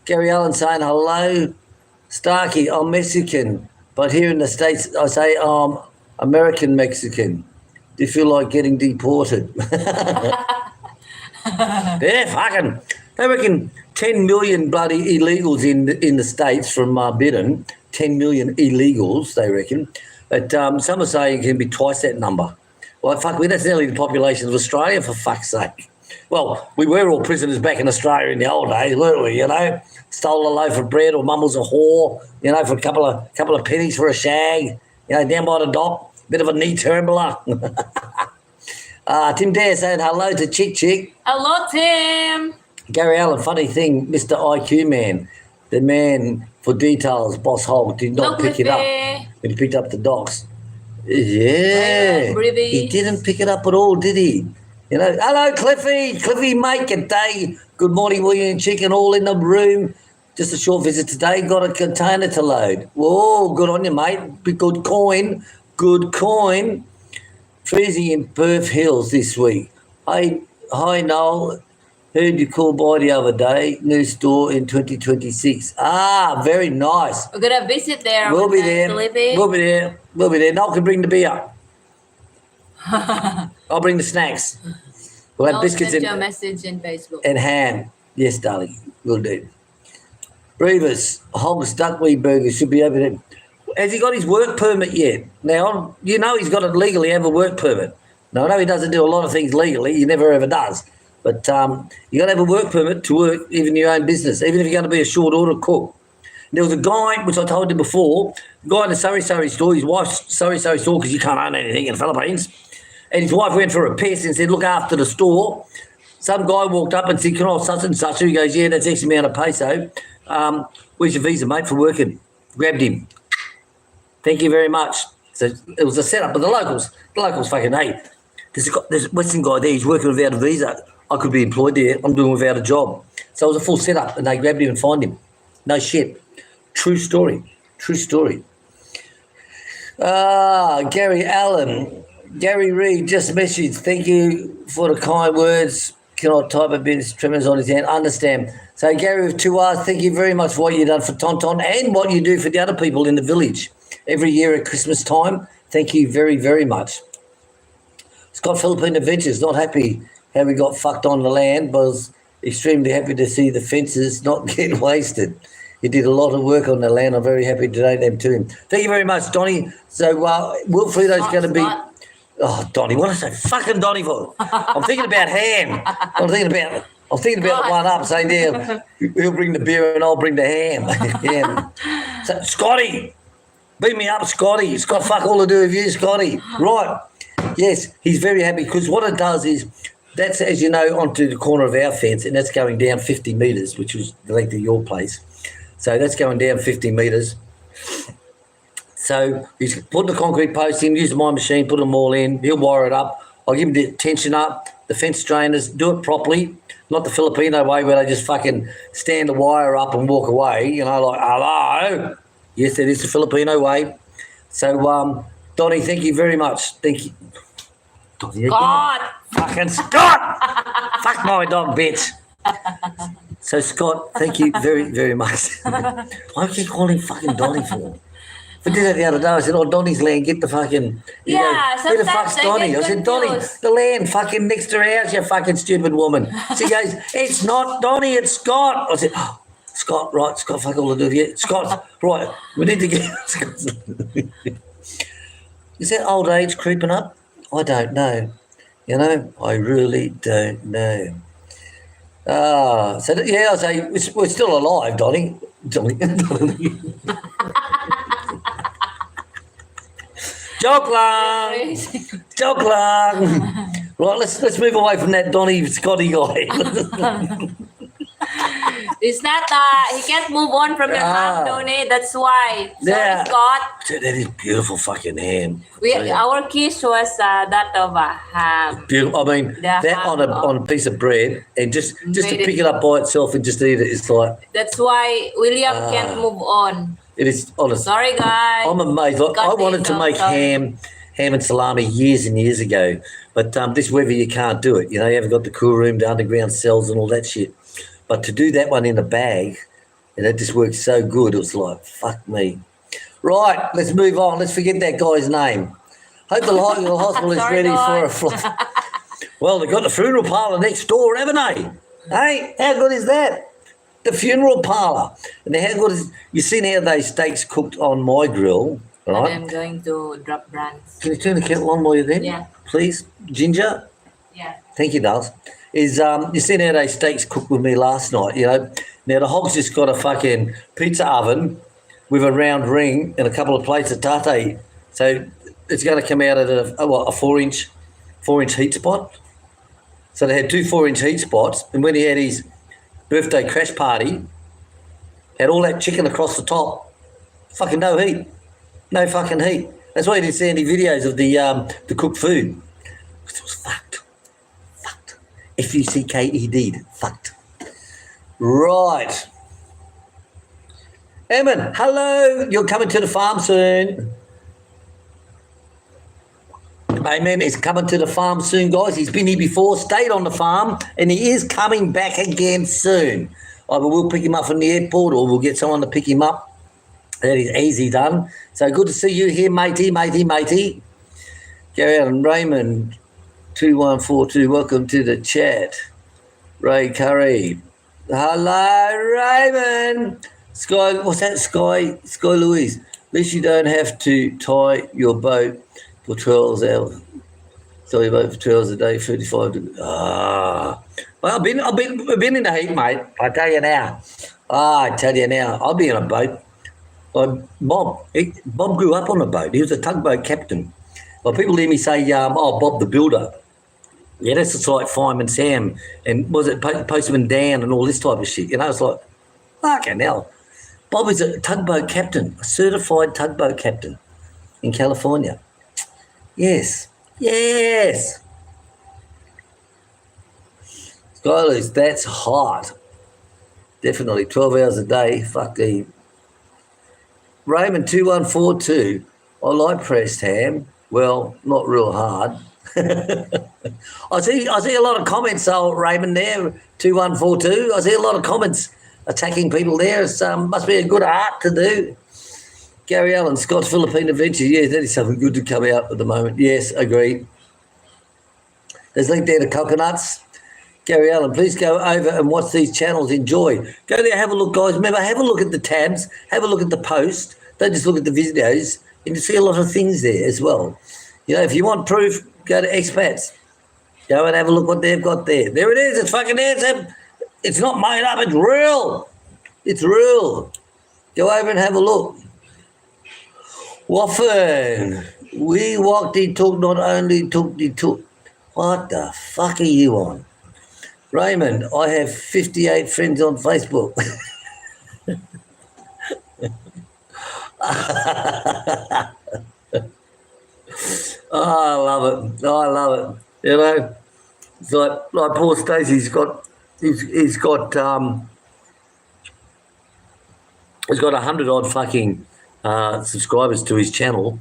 Gary Allen saying hello. Starkey, I'm Mexican, but here in the States I say I'm American Mexican. Do you feel like getting deported? Yeah, fucking. They reckon 10 million bloody illegals in the States from Biden. 10 million illegals, they reckon. But some are saying it can be twice that number. Well, fuck, that's nearly the population of Australia, for fuck's sake. Well, we were all prisoners back in Australia in the old days, weren't we, you know? Stole a loaf of bread or mum was a whore, you know, for a couple of pennies for a shag, you know, down by the dock, bit of a knee tumbler. Tim Dare saying hello to Chick. Hello, Tim. Gary Allen, funny thing, Mr. IQ man, the man for details, Boss Hog, did not pick it up when he picked up the docs. Yeah, he didn't pick it up at all, did he? You know, hello, Cliffy, mate, good day. Good morning, William and Chicken, all in the room. Just a short visit today, got a container to load. Whoa, good on you, mate. Good coin. Freezing in Perth Hills this week. Hi, Noel. Heard you call by the other day. New store in 2026. Ah, very nice. We're going to visit there. We'll be there. We'll be there. Noel can bring the beer. I'll bring the snacks. We'll have biscuits send you a message in Facebook. And ham. Yes, darling. We'll do. Brevis, Hogs Duckweed Burger should be over there. Has he got his work permit yet? Now, you know he's got to legally have a work permit. Now, I know he doesn't do a lot of things legally. He never ever does. But you got to have a work permit to work even your own business, even if you're going to be a short order cook. There was a guy, which I told you before, a guy in the Surrey store, his wife's Surrey store, because you can't own anything in the Philippines. And his wife went for a piss and said, look after the store. Some guy walked up and said, can I have such and such? He goes, yeah, that's X amount of peso. Where's your visa, mate, for working? Grabbed him. Thank you very much. So it was a setup, but the locals fucking, hey, there's a Western guy there, he's working without a visa. I could be employed there, I'm doing without a job. So it was a full setup and they grabbed him and fined him. No shit. True story. Gary Allen. Gary Reed just messaged, thank you for the kind words. Can I type a bit of tremors on his hand? Understand. So Gary with 2 R's, thank you very much for what you've done for Tonton and what you do for the other people in the village. Every year at Christmas time, thank you very, very much. Scott Philippine Adventures, not happy how we got fucked on the land, but was extremely happy to see the fences not get wasted. He did a lot of work on the land. I'm very happy to donate them to him. Thank you very much, Donnie. So Wilfredo's going to be... Oh, Donnie, what did I say? Fucking Donnie for? I'm thinking about ham. I'm thinking about the one up saying, yeah, he'll bring the beer and I'll bring the ham. Yeah. So, Scotty, beat me up, Scotty. It's got fuck all to do with you, Scotty. Right. Yes, he's very happy because what it does is that's, as you know, onto the corner of our fence and that's going down 50 metres, which was the length of your place. So that's going down 50 metres. So he's put the concrete posts in, use my machine, put them all in. He'll wire it up. I'll give him the tension up, the fence strainers, do it properly, not the Filipino way where they just fucking stand the wire up and walk away, you know, like, hello. Yes, it is the Filipino way. So, Donnie, thank you very much. Thank you. Donnie, God. Fucking Scott. Fuck my dog, bitch. So, Scott, thank you very, very much. I keep calling fucking Donnie for. I did that the other day. I said, oh, Donnie's land, get the fucking... who the fuck's Donnie? I said, Donnie, the land fucking next to her house, you fucking stupid woman. She goes, it's not Donnie, it's Scott. I said, oh, Scott, right, Scott, fuck all to do with you. Scott, right, we need to get... Is that old age creeping up? I don't know. You know, I really don't know. I say, we're still alive, Donnie. Joke lang. Right, let's move away from that Donnie Scotty guy. It's not, he can't move on from your ham, Donnie. That's why. Yeah. Sorry, Scott. Dude, that is beautiful fucking ham. Our kiss was that of a ham. Beautiful. I mean, The that ham on a piece of bread and just to Made pick it- it up by itself and just eat it is like, That's why William can't move on. it is honest. Sorry, guys. I'm amazed. Like, I Got wanted this, to make sorry. ham and salami years and years ago, but this weather you can't do it. You know, you haven't got the cool room, the underground cells and all that shit. But to do that one in a bag, and it just worked so good, it was like, fuck me. Right, let's move on. Let's forget that guy's name. Hope the hospital is Sorry, ready for a guys. flight. Well, they've got the funeral parlour next door, haven't they? Hey, how good is that? The funeral parlour. And how good is, you seen how those steaks cooked on my grill, And right? I'm going to drop brands. Can you turn the kettle on while you're there? Yeah. Please? Ginger? Yeah. Thank you, Dulce. Is you seen how those steaks cooked with me last night, you know? Now the hog's just got a fucking pizza oven with a round ring and a couple of plates of tate. So it's going to come out at a 4-inch heat spot. So they had 2 4-inch heat spots, and when he had his birthday crash party, had all that chicken across the top, fucking no heat. No fucking heat. That's why you didn't see any videos of the cooked food. Because it was fucked. Fucked. F-U-C-K-E-D. Fucked. Right. Eamon, hello. You're coming to the farm soon. Amen. He's coming to the farm soon, guys. He's been here before, stayed on the farm, and he is coming back again soon. Either we'll pick him up from the airport or we'll get someone to pick him up. That is easy done. So good to see you here, matey. Gary Allen Raymond, 2142, welcome to the chat. Ray Curry. Hello, Raymond. Sky, what's that, Sky Louise? At least you don't have to tie your boat for 12 hours. So your boat for 12 hours a day, 35 degrees. Well, I've been in the heat, mate. I tell you now. I'll be in a boat. Bob grew up on a boat. He was a tugboat captain. Well, people hear me say, Bob the Builder. Yeah, that's just like Fireman Sam and was it Postman Dan and all this type of shit. You know, it's like, fucking hell. Bob is a tugboat captain, a certified tugboat captain in California. Yes. Skylights, that's hot. Definitely 12 hours a day. Fuck the Raymond 2142. I like pressed ham. Well, not real hard. I see a lot of comments, Raymond there, 2142. I see a lot of comments attacking people there. It must be a good art to do. Gary Allen, Scott's Philippine Adventure. Yeah, that is something good to come out at the moment. Yes, agreed. There's a link there to coconuts. Gary Allen, please go over and watch these channels. Enjoy. Go there, have a look, guys. Remember, have a look at the tabs. Have a look at the post. Don't just look at the videos. You can see a lot of things there as well. You know, if you want proof, go to Expats. Go and have a look what they've got there. There it is. It's fucking there. It's not made up. It's real. It's real. Go over and have a look. Waffen. We walked the talk, not only took the talk. What the fuck are you on? Raymond, I have 58 friends on Facebook. I love it. You know, it's like poor Stacey's got 100 odd fucking subscribers to his channel,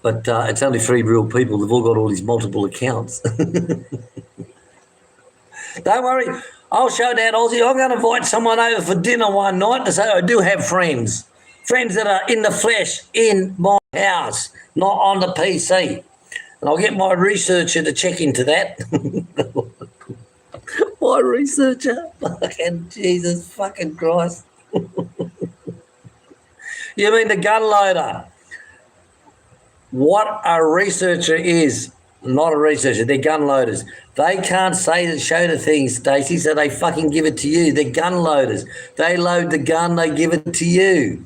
but it's only 3 real people. They've all got all these multiple accounts. Don't worry, I'll show that Aussie. I'm going to invite someone over for dinner one night to say I do have friends that are in the flesh in my house, not on the PC. And I'll get my researcher to check into that. My researcher? Fucking Jesus fucking Christ. You mean the gun loader? What a researcher is, not a researcher, they're gun loaders. They can't say the show the things, Stacey, so they fucking give it to you. They're gun loaders. They load the gun, they give it to you.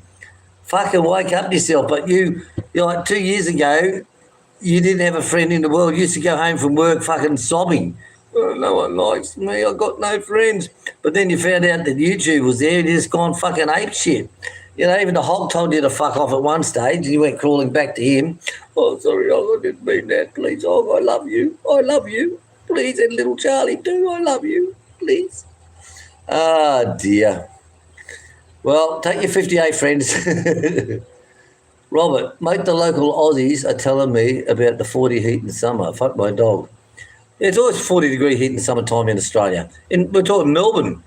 Fucking wake up yourself. But you're like 2 years ago, you didn't have a friend in the world. You used to go home from work fucking sobbing. No one likes me. I got no friends. But then you found out that YouTube was there and you just gone fucking ape shit. You know, even the Hulk told you to fuck off at one stage and you went crawling back to him. Oh, sorry, I didn't mean that. Please, I love you. I love you. Please, and little Charlie too. I love you. Please. Ah, dear. Well, take your 58 friends. Robert, mate, the local Aussies are telling me about the 40 heat in summer. Fuck my dog. Yeah, it's always 40-degree heat in the summertime in Australia. We're talking Melbourne.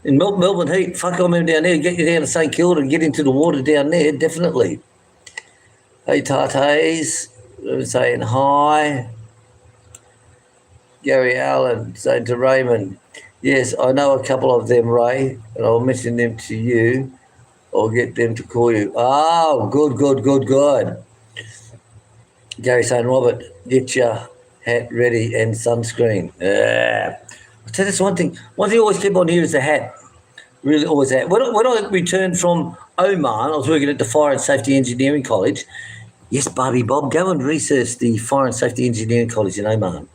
In Melbourne heat, fuck, I remember down there, get you down to St Kilda and get into the water down there, definitely. Hey, Tates, saying hi. Gary Allen saying to Raymond, yes, I know a couple of them, Ray, and I'll mention them to you. I'll get them to call you. Oh, good. Gary saying, Robert, get your hat ready and sunscreen. I'll tell you this one thing. One thing I always keep on here is the hat. Really always that. When I returned from Oman, I was working at the Fire and Safety Engineering College. Yes, Barbie Bob, go and research the Fire and Safety Engineering College in Oman.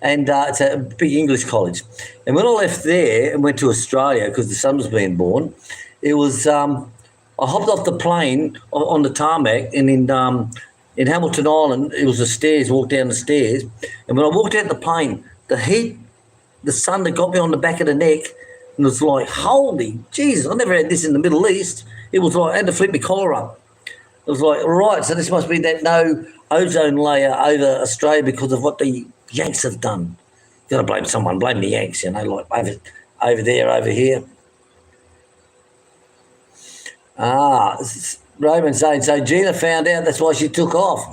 And it's a big English college. And when I left there and went to Australia because the son was being born, it was I hopped off the plane on the tarmac and in Hamilton Island, it was the stairs, walked down the stairs. And when I walked out the plane, the heat, the sun that got me on the back of the neck, and it was like, holy Jesus, I never had this in the Middle East. It was like, I had to flip my collar up. It was like, right, so this must be that no ozone layer over Australia because of what the Yanks have done. You've got to blame someone, blame the Yanks, you know, like over there, over here. Raymond saying, so Gina found out that's why she took off.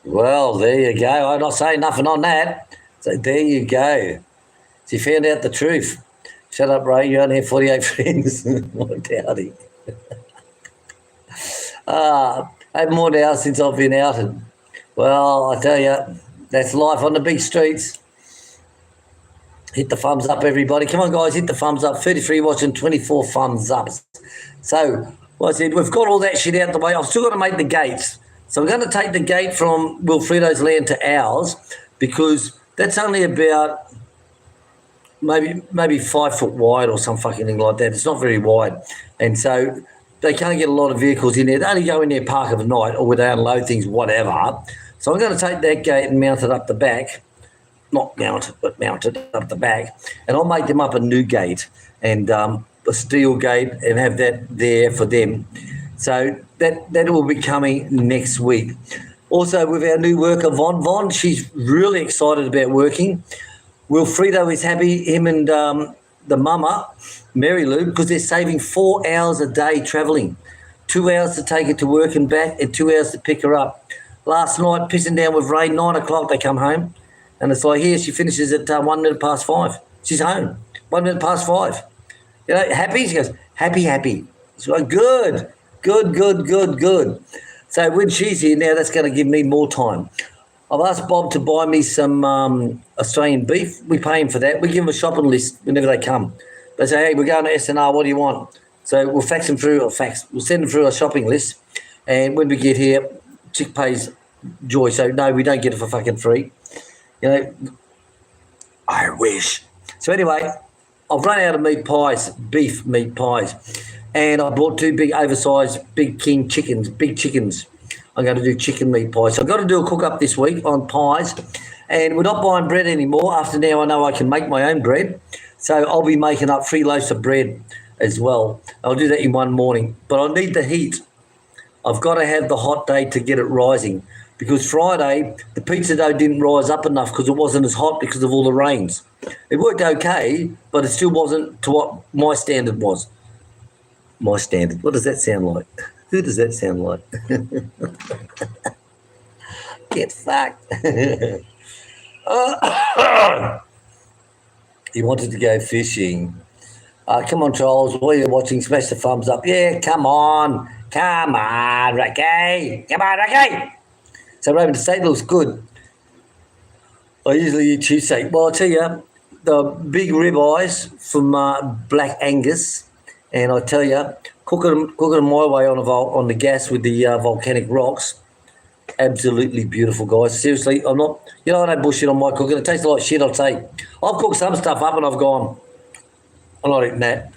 Well, there you go. I'm not saying nothing on that. So there you go. She found out the truth. Shut up, Ray. You only have 48 friends. What doubting. I have more now since I've been outed. Well, I tell you, that's life on the big streets. Hit the thumbs up, everybody. Come on, guys, hit the thumbs up. 33 watching, 24 thumbs up. So, like I said, we've got all that shit out the way. I've still got to make the gates. So I'm going to take the gate from Wilfredo's land to ours because that's only about maybe 5 foot wide or some fucking thing like that. It's not very wide. And so they can't get a lot of vehicles in there. They only go in there, park of the night or where they unload things, whatever. So I'm going to take that gate and mount it up the back. Not mount it, but mount it up the back. And I'll make them up a new gate and a steel gate and have that there for them. So that will be coming next week. Also with our new worker, Von, she's really excited about working. Wilfredo is happy, him and the mama, Mary Lou, because they're saving 4 hours a day travelling. 2 hours to take her to work and back and 2 hours to pick her up. Last night, pissing down with rain, 9 o'clock they come home. And it's like, here, she finishes at 1 minute past 5. She's home, 1 minute past 5. You know, happy? She goes, happy. It's like, good. So when she's here now, that's going to give me more time. I've asked Bob to buy me some Australian beef. We pay him for that. We give him a shopping list whenever they come. They say, hey, we're going to SNR, what do you want? So we'll fax them through, we'll send them through a shopping list. And when we get here, Chick pays Joy. So, no, we don't get it for fucking free. You know, I wish. So anyway, I've run out of meat pies, beef meat pies. And I bought 2 big oversized big king chickens, big chickens. I'm going to do chicken meat pies. So I've got to do a cook-up this week on pies. And we're not buying bread anymore. After now I know I can make my own bread. So I'll be making up 3 loaves of bread as well. I'll do that in one morning. But I need the heat. I've got to have the hot day to get it rising. Because Friday, the pizza dough didn't rise up enough because it wasn't as hot because of all the rains. It worked okay, but it still wasn't to what my standard was. My standard. What does that sound like? Who does that sound like? Get fucked. He wanted to go fishing. Come on, trolls. While you're watching, smash the thumbs up. Yeah, come on. Come on, Ricky. Come on, Ricky. So, Raymond, the steak looks good. I usually eat cheesesteak. Well, I'll tell you, the big ribeyes from Black Angus, and I tell you, cooking them my way on the gas with the volcanic rocks, Absolutely beautiful, guys. Seriously, I'm not, I don't bullshit on my cooking. It tastes like shit, I'll say. I've cooked some stuff up and I've gone, I'm not eating that.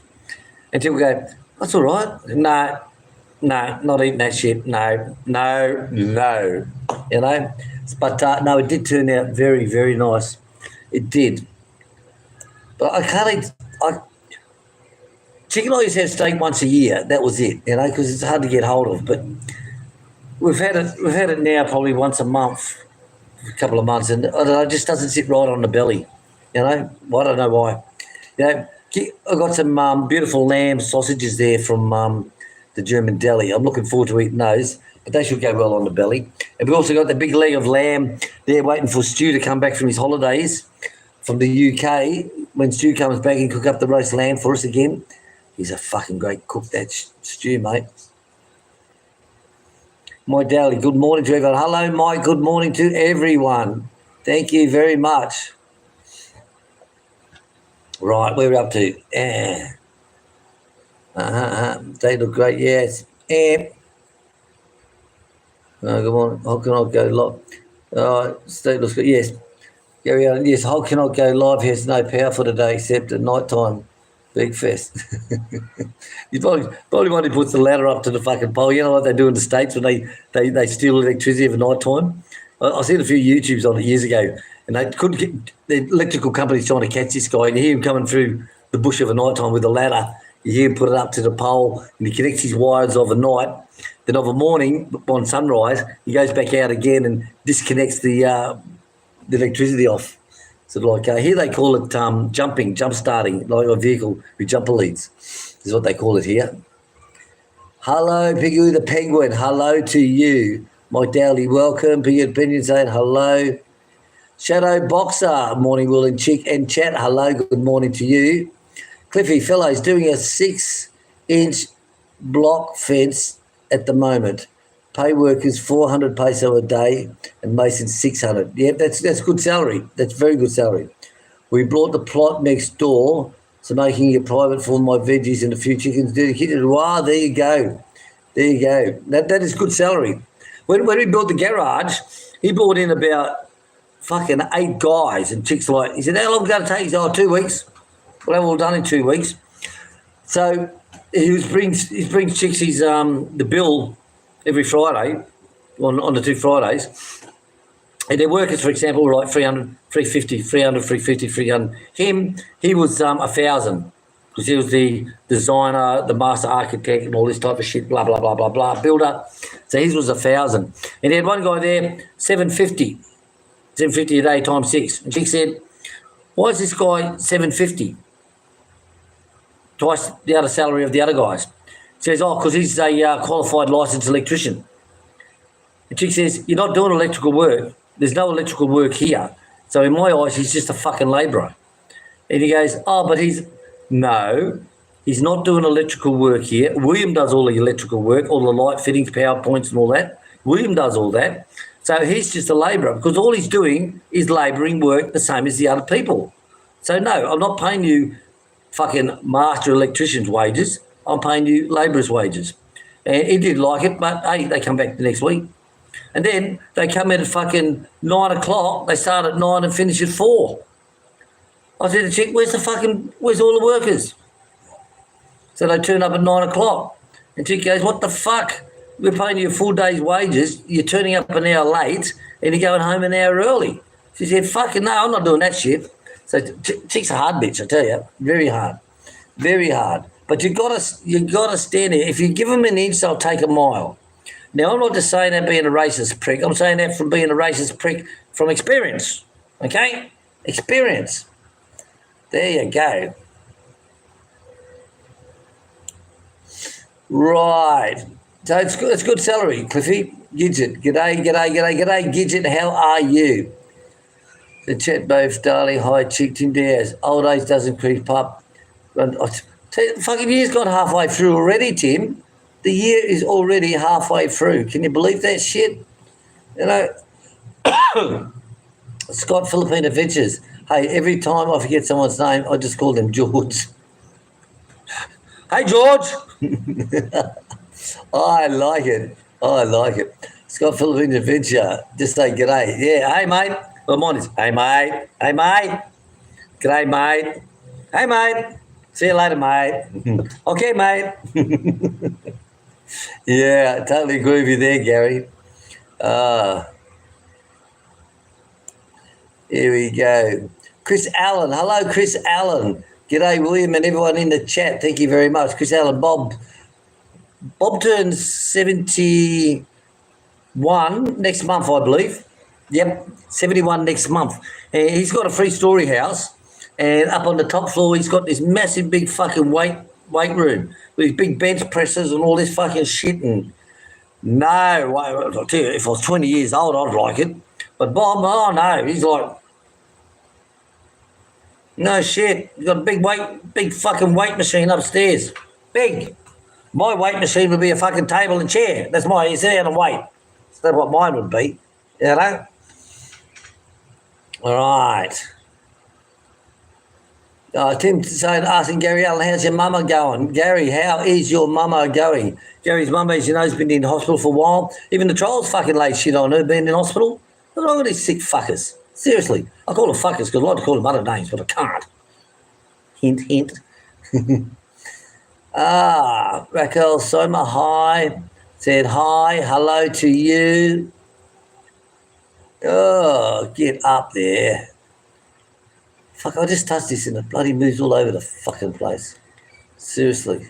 And people go, that's all right. No, not eating that shit. No. But no, it did turn out very, very nice. It did. But I can't eat, chicken I used to have steak once a year. That was it, because it's hard to get hold of. But we've had it now probably once a month, a couple of months, and I don't know, it just doesn't sit right on the belly. I don't know why. I got some beautiful lamb sausages there from the German deli. I'm looking forward to eating those, but they should go well on the belly. And we've also got the big leg of lamb there waiting for Stu to come back from his holidays from the UK. When Stu comes back and cook up the roast lamb for us again, he's a fucking great cook, that Stu, mate. My daily, good morning to everyone. Hello, Mike, good morning to everyone. Thank you very much. Right, where are we up to? They look great, yes. Good morning. How can I go live? Steve looks good, yes. Gary Allen, yes, how can I go live? Has no power for today except at night time. Big fest. You probably want to put the ladder up to the fucking pole. You know what they do in the States when they steal electricity for night time? I seen a few YouTubes on it years ago, and they couldn't get the electrical companies trying to catch this guy, and you hear him coming through the bush of a night time with a ladder. You hear him put it up to the pole, and he connects his wires overnight. Then of a morning, on sunrise, he goes back out again and disconnects the electricity off. So here they call it jump starting, like a vehicle with jumper leads, is what they call it here. Hello, Piggy the Penguin. Hello to you. My daily welcome. Piggy Opinion saying hello. Shadow Boxer, morning, Will and Chick and Chat. Hello, good morning to you. Cliffy Fellows doing a 6-inch block fence at the moment. Pay workers 400 peso a day and Mason 600. Yeah, that's good salary. That's very good salary. We bought the plot next door, so making it private for my veggies and a few chickens. Wow, there you go. There you go. That is good salary. When we built the garage, he brought in about fucking 8 guys and chicks like, he said, how long is it going to take? He said, 2 weeks. We'll have it all done in 2 weeks. So he brings chicks the bill every Friday on the 2 Fridays. And their workers, for example, were like 300, 350, 300, 350, 300. Him, he was 1,000 because he was the designer, the master architect and all this type of shit, blah, blah, blah, blah, blah, builder. So his was 1,000. And he had one guy there, 750 a day times 6. And she said, why is this guy 750? Twice the other salary of the other guys. Says, because he's a qualified licensed electrician. The chick says, you're not doing electrical work. There's no electrical work here. So in my eyes, he's just a fucking labourer. And he goes, but he's not doing electrical work here. William does all the electrical work, all the light fittings, power points and all that. William does all that. So he's just a labourer because all he's doing is labouring work the same as the other people. So no, I'm not paying you fucking master electrician's wages. I'm paying you labourers' wages. And he did like it, but, hey, they come back the next week. And then they come in at fucking 9 o'clock. They start at 9 and finish at 4. I said to the chick, where's all the workers? So they turn up at 9 o'clock. And chick goes, what the fuck? We're paying you a full day's wages. You're turning up an hour late and you're going home an hour early. She said, fucking no, I'm not doing that shit. So chick's a hard bitch, I tell you. Very hard. Very hard. But you gotta stand there. If you give them an inch, they'll take a mile. Now, I'm not just saying that being a racist prick. I'm saying that from being a racist prick from experience. Okay? Experience. There you go. Right. So it's good salary, Cliffy. Gidget. G'day, Gidget. How are you? The chat both, darling. Hi, Chick. Tim Diaz. Old age doesn't creep up. Fucking year's gone halfway through already, Tim. The year is already halfway through. Can you believe that shit? Scott Philippine Adventures. Hey, every time I forget someone's name, I just call them George. Hey, George. I like it. Scott Philippines Adventure. Just say g'day. Yeah, hey, mate. Well, mine is, hey, mate. Hey, mate. G'day, mate. Hey, mate. See you later, mate. Okay, mate. Yeah, I totally agree with you there, Gary. Here we go. Chris Allen. Hello, Chris Allen. G'day, William, and everyone in the chat. Thank you very much. Chris Allen. Bob turns 71 next month, I believe. Yep, 71 next month. And he's got a free-story house, and up on the top floor, he's got this massive, big fucking weight room with these big bench presses and all this fucking shit. And no, I'll tell you, if I was 20 years old, I'd like it. But Bob, oh no, he's like, no shit. He's got a big fucking weight machine upstairs. Big. My weight machine would be a fucking table and chair. That's my, you sit down and wait. That's what mine would be, you know? All right. Tim saying, asking Gary Allen, how's your mama going? Gary, how is your mama going? Gary's mama, as you know, has been in hospital for a while. Even the trolls fucking laid shit on her being in hospital. What's wrong with these sick fuckers? Seriously. I call them fuckers because I like to call them other names, but I can't. Hint, hint. Raquel Soma, hi. Said hi, hello to you. Oh, get up there. Fuck, I just touched this and it bloody moves all over the fucking place. Seriously.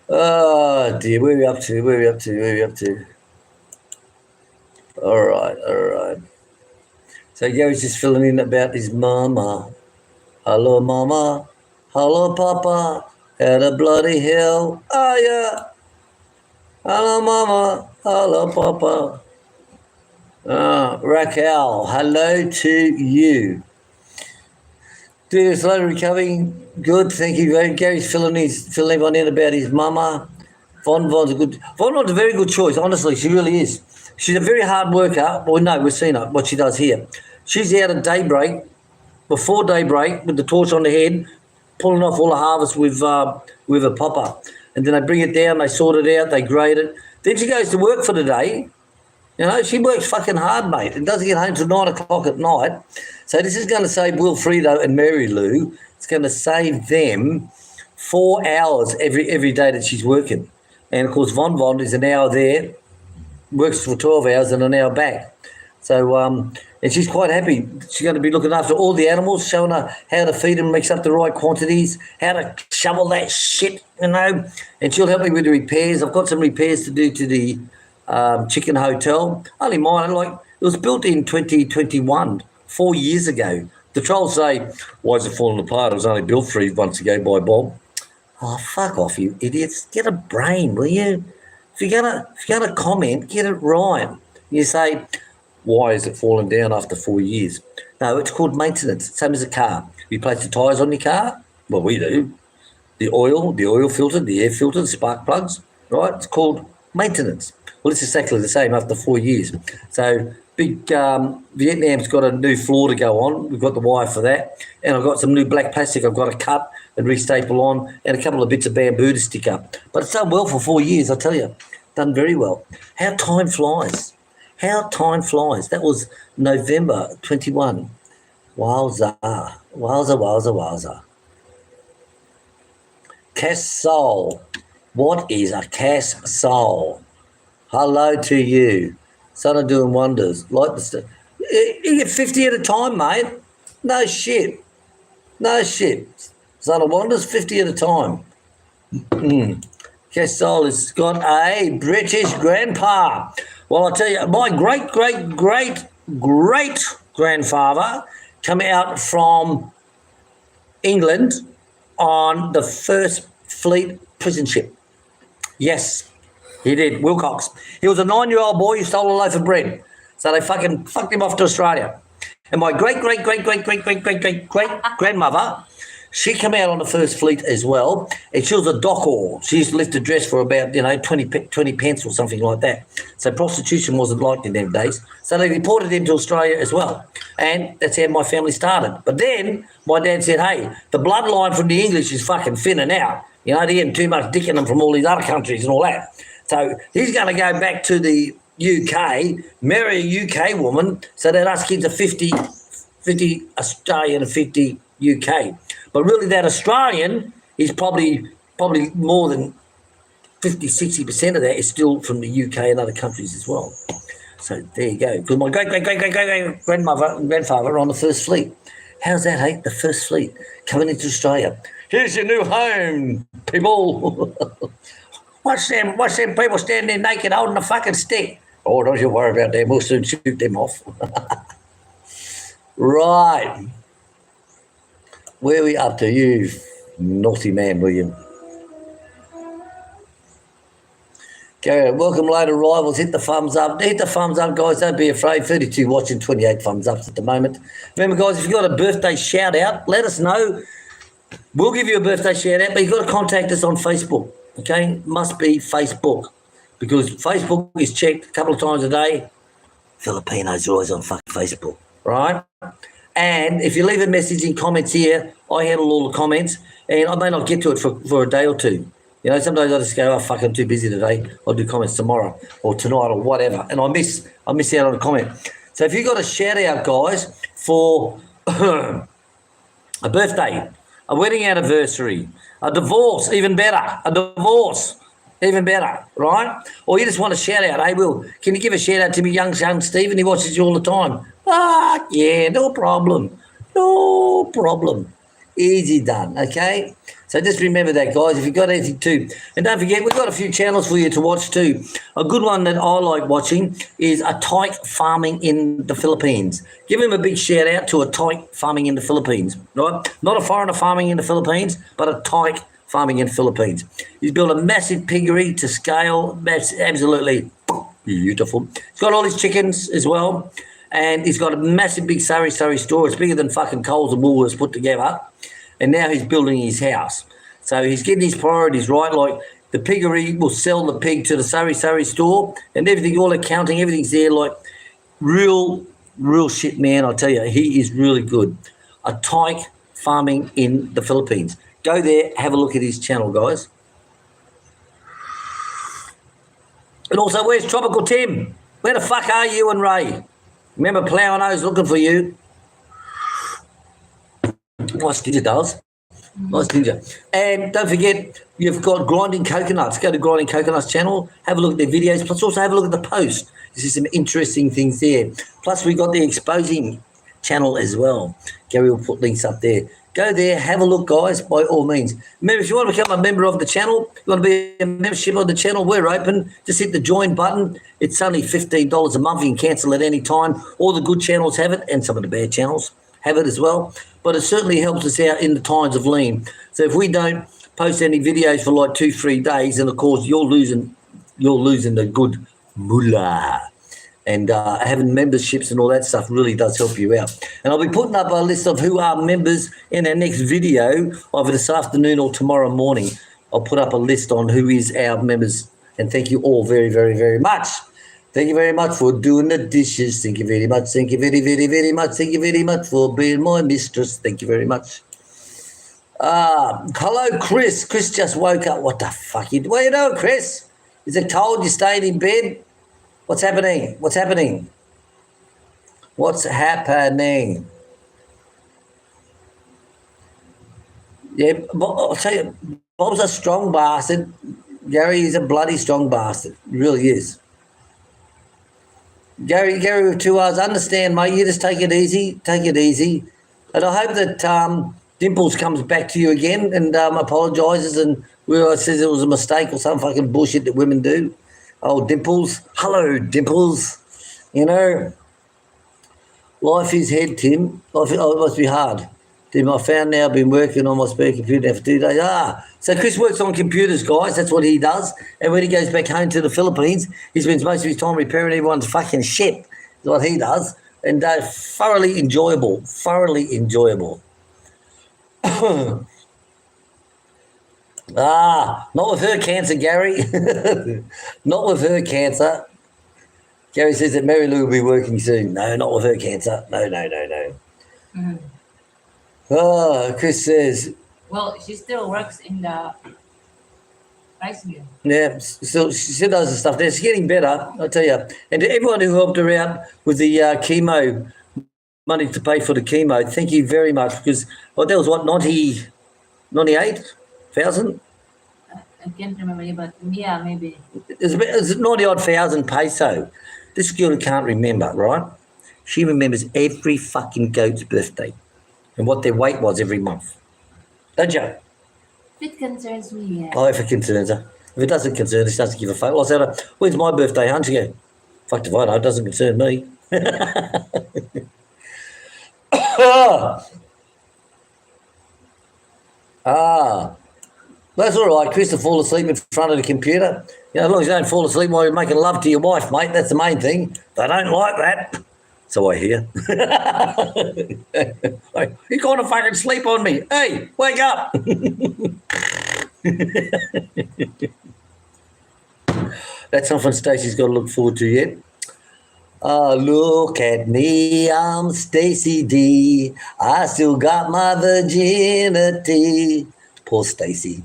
Oh, dear. Where are we up to? All right. So Gary's just filling in about his mama. Hello, mama. Hello, papa. How the bloody hell are ya? Hello, mama. Hello, papa. Raquel, hello to you. Doing a slow recovery. Good, thank you. Gary's filling everyone in about his mama. Von's a very good choice, honestly. She really is. She's a very hard worker. Well, no, we've seen her, what she does here. She's out at daybreak, before daybreak, with the torch on the head, pulling off all the harvest with a popper. And then they bring it down, they sort it out, they grade it. Then she goes to work for the day. You know, she works fucking hard, mate, and doesn't get home till 9 o'clock at night. So this is going to save Wilfredo and Mary Lou. It's going to save them 4 hours every day that she's working. And, of course, Von is an hour there, works for 12 hours and an hour back. So, and she's quite happy. She's going to be looking after all the animals, showing her how to feed them, mix up the right quantities, how to shovel that shit, you know. And she'll help me with the repairs. I've got some repairs to do to the chicken hotel. Only mine, like, it was built in 2021, 4 years ago. The trolls say, why is it falling apart? It was only built 3 months ago by Bob. Oh, fuck off, you idiots. Get a brain, will you? If you're gonna comment, get it right. You say, why is it falling down after 4 years? No, it's called maintenance, same as a car. You replace the tyres on your car? Well, we do. The oil filter, the air filter, the spark plugs, right? It's called maintenance. Well, it's exactly the same after 4 years. So big Vietnam's got a new floor to go on. We've got the wire for that. And I've got some new black plastic I've got to cut and restaple on, and a couple of bits of bamboo to stick up. But it's done well for 4 years, I tell you. Done very well. How time flies. That was November 21. Wowza. Cassol. What is a cassol? Hello to you. Son of doing wonders. Like the stuff. You get 50 at a time, mate. No shit. Son of wonders, 50 at a time. Cassol has got a British grandpa. Well, I'll tell you, my great-great-great-grandfather came out from England on the first fleet prison ship. Yes, he did, Wilcox. He was a 9-year-old boy who stole a loaf of bread. So they fucking fucked him off to Australia. And my great-great-great-great-great-great-great-grandmother, she came out on the first fleet as well, and she was a docker. She used to lift a dress for about, 20 pence or something like that. So prostitution wasn't liked in them days. So they deported him to Australia as well. And that's how my family started. But then my dad said, hey, the bloodline from the English is fucking thinning out. You know, they're getting too much dick in them from all these other countries and all that. So he's going to go back to the UK, marry a UK woman, so that us kids are 50 Australian and 50 UK. But really that Australian is probably more than 50, 60% of that is still from the UK and other countries as well. So there you go. Because my great-great-great-great-grandmother and grandfather were on the First Fleet. How's that, hey? The First Fleet coming into Australia. Here's your new home, people. Watch them people standing there naked holding a fucking stick. Oh, don't you worry about them. We'll soon shoot them off. Right. Where are we up to? You naughty man, William. Gary, welcome later rivals. Hit the thumbs up. Hit the thumbs up, guys. Don't be afraid. 32 watching, 28 thumbs ups at the moment. Remember, guys, if you've got a birthday shout out, let us know. We'll give you a birthday shout out, but you've got to contact us on Facebook. Okay? Must be Facebook. Because Facebook is checked a couple of times a day. Filipinos are always on fucking Facebook. Right? And if you leave a message in comments here, I handle all the comments, and I may not get to it for a day or two. You know, sometimes I just go, oh, fuck, I'm too busy today. I'll do comments tomorrow or tonight or whatever. And I miss out on a comment. So if you've got a shout out, guys, for a birthday, a wedding anniversary, a divorce, even better, even better, right? Or you just want a shout out, hey, Will, can you give a shout out to me, young son Stephen? He watches you all the time. Ah, yeah, no problem. No problem. Easy done, okay? So just remember that, guys, if you've got anything too. And don't forget, we've got a few channels for you to watch too. A good one that I like watching is a tyke farming in the Philippines. Give him a big shout out to a tyke farming in the Philippines, right? Not a foreigner farming in the Philippines, but a tyke farming in the Philippines. He's built a massive piggery to scale. That's absolutely beautiful. He's got all his chickens as well. And he's got a massive big Surrey store. It's bigger than fucking Coles and Woolworths put together. And now he's building his house. So he's getting his priorities right. Like the piggery will sell the pig to the Surrey store and everything, all accounting, everything's there. Like real shit, man. I tell you, he is really good. A tyke farming in the Philippines. Go there, have a look at his channel, guys. And also, where's Tropical Tim? Where the fuck are you and Ray? Remember, Plough Nose looking for you. Nice ginger, does. Nice ginger. And don't forget, you've got Grinding Coconuts. Go to Grinding Coconuts channel, have a look at their videos, plus also have a look at the post. There's some interesting things there. Plus, we got the Exposing channel as well. Gary will put links up there. Go there, have a look, guys, by all means. Remember, if you want to become a member of the channel, you want to be a membership of the channel, we're open. Just hit the join button. It's only $15 a month. You can cancel at any time. All the good channels have it, and some of the bad channels have it as well. But it certainly helps us out in the times of lean. So if we don't post any videos for like 2-3 days, then of course you're losing the good moolah. And having memberships and all that stuff really does help you out. And I'll be putting up a list of who are members in our next video, either this afternoon or tomorrow morning. I'll put up a list on who is our members. And thank you all very, very, very much. Thank you very much for doing the dishes. Thank you very much. Thank you very, very, very much. Thank you very much for being my mistress. Thank you very much. Hello, Chris. Chris just woke up. What the fuck? Well, you know, Chris, is it cold? You staying in bed? What's happening? What's happening? What's happening? Yeah, I'll tell you, Bob's a strong bastard. Gary is a bloody strong bastard. He really is. Gary with 2 hours. Understand, mate. You just take it easy. Take it easy. And I hope that Dimples comes back to you again and apologises and says it was a mistake or some fucking bullshit that women do. Oh, Dimples. Hello, Dimples. You know, life is head, Tim. It must be hard. Tim, I found now I've been working on my spare computer for 2 days. So Chris works on computers, guys. That's what he does. And when he goes back home to the Philippines, he spends most of his time repairing everyone's fucking shit. That's what he does. And thoroughly enjoyable. Thoroughly enjoyable. Not with her cancer, Gary. Not with her cancer. Gary says that Mary Lou will be working soon. No, not with her cancer. No. Mm. Chris says. Well, she still works in the Rice meal. Yeah, so she still does the stuff there. She's getting better, I tell you. And to everyone who helped her out with the chemo, money to pay for the chemo, thank you very much because that was what, 98,000? I can't remember, but yeah, maybe. It's 90 odd thousand peso. This girl who can't remember, right? She remembers every fucking goat's birthday and what their weight was every month. Don't you? It concerns me, yeah. Oh, if it concerns her. If it doesn't concern her, she doesn't give a fuck. I said, when's my birthday, hun? She go, fuck if I know, it doesn't concern me. That's all right, Chris, to fall asleep in front of the computer. You know, as long as you don't fall asleep while you're making love to your wife, mate, that's the main thing. They don't like that. So I hear. You're going to fucking sleep on me. Hey, wake up. That's something Stacey's got to look forward to yet. Look at me, I'm Stacey D. I still got my virginity. Poor Stacey.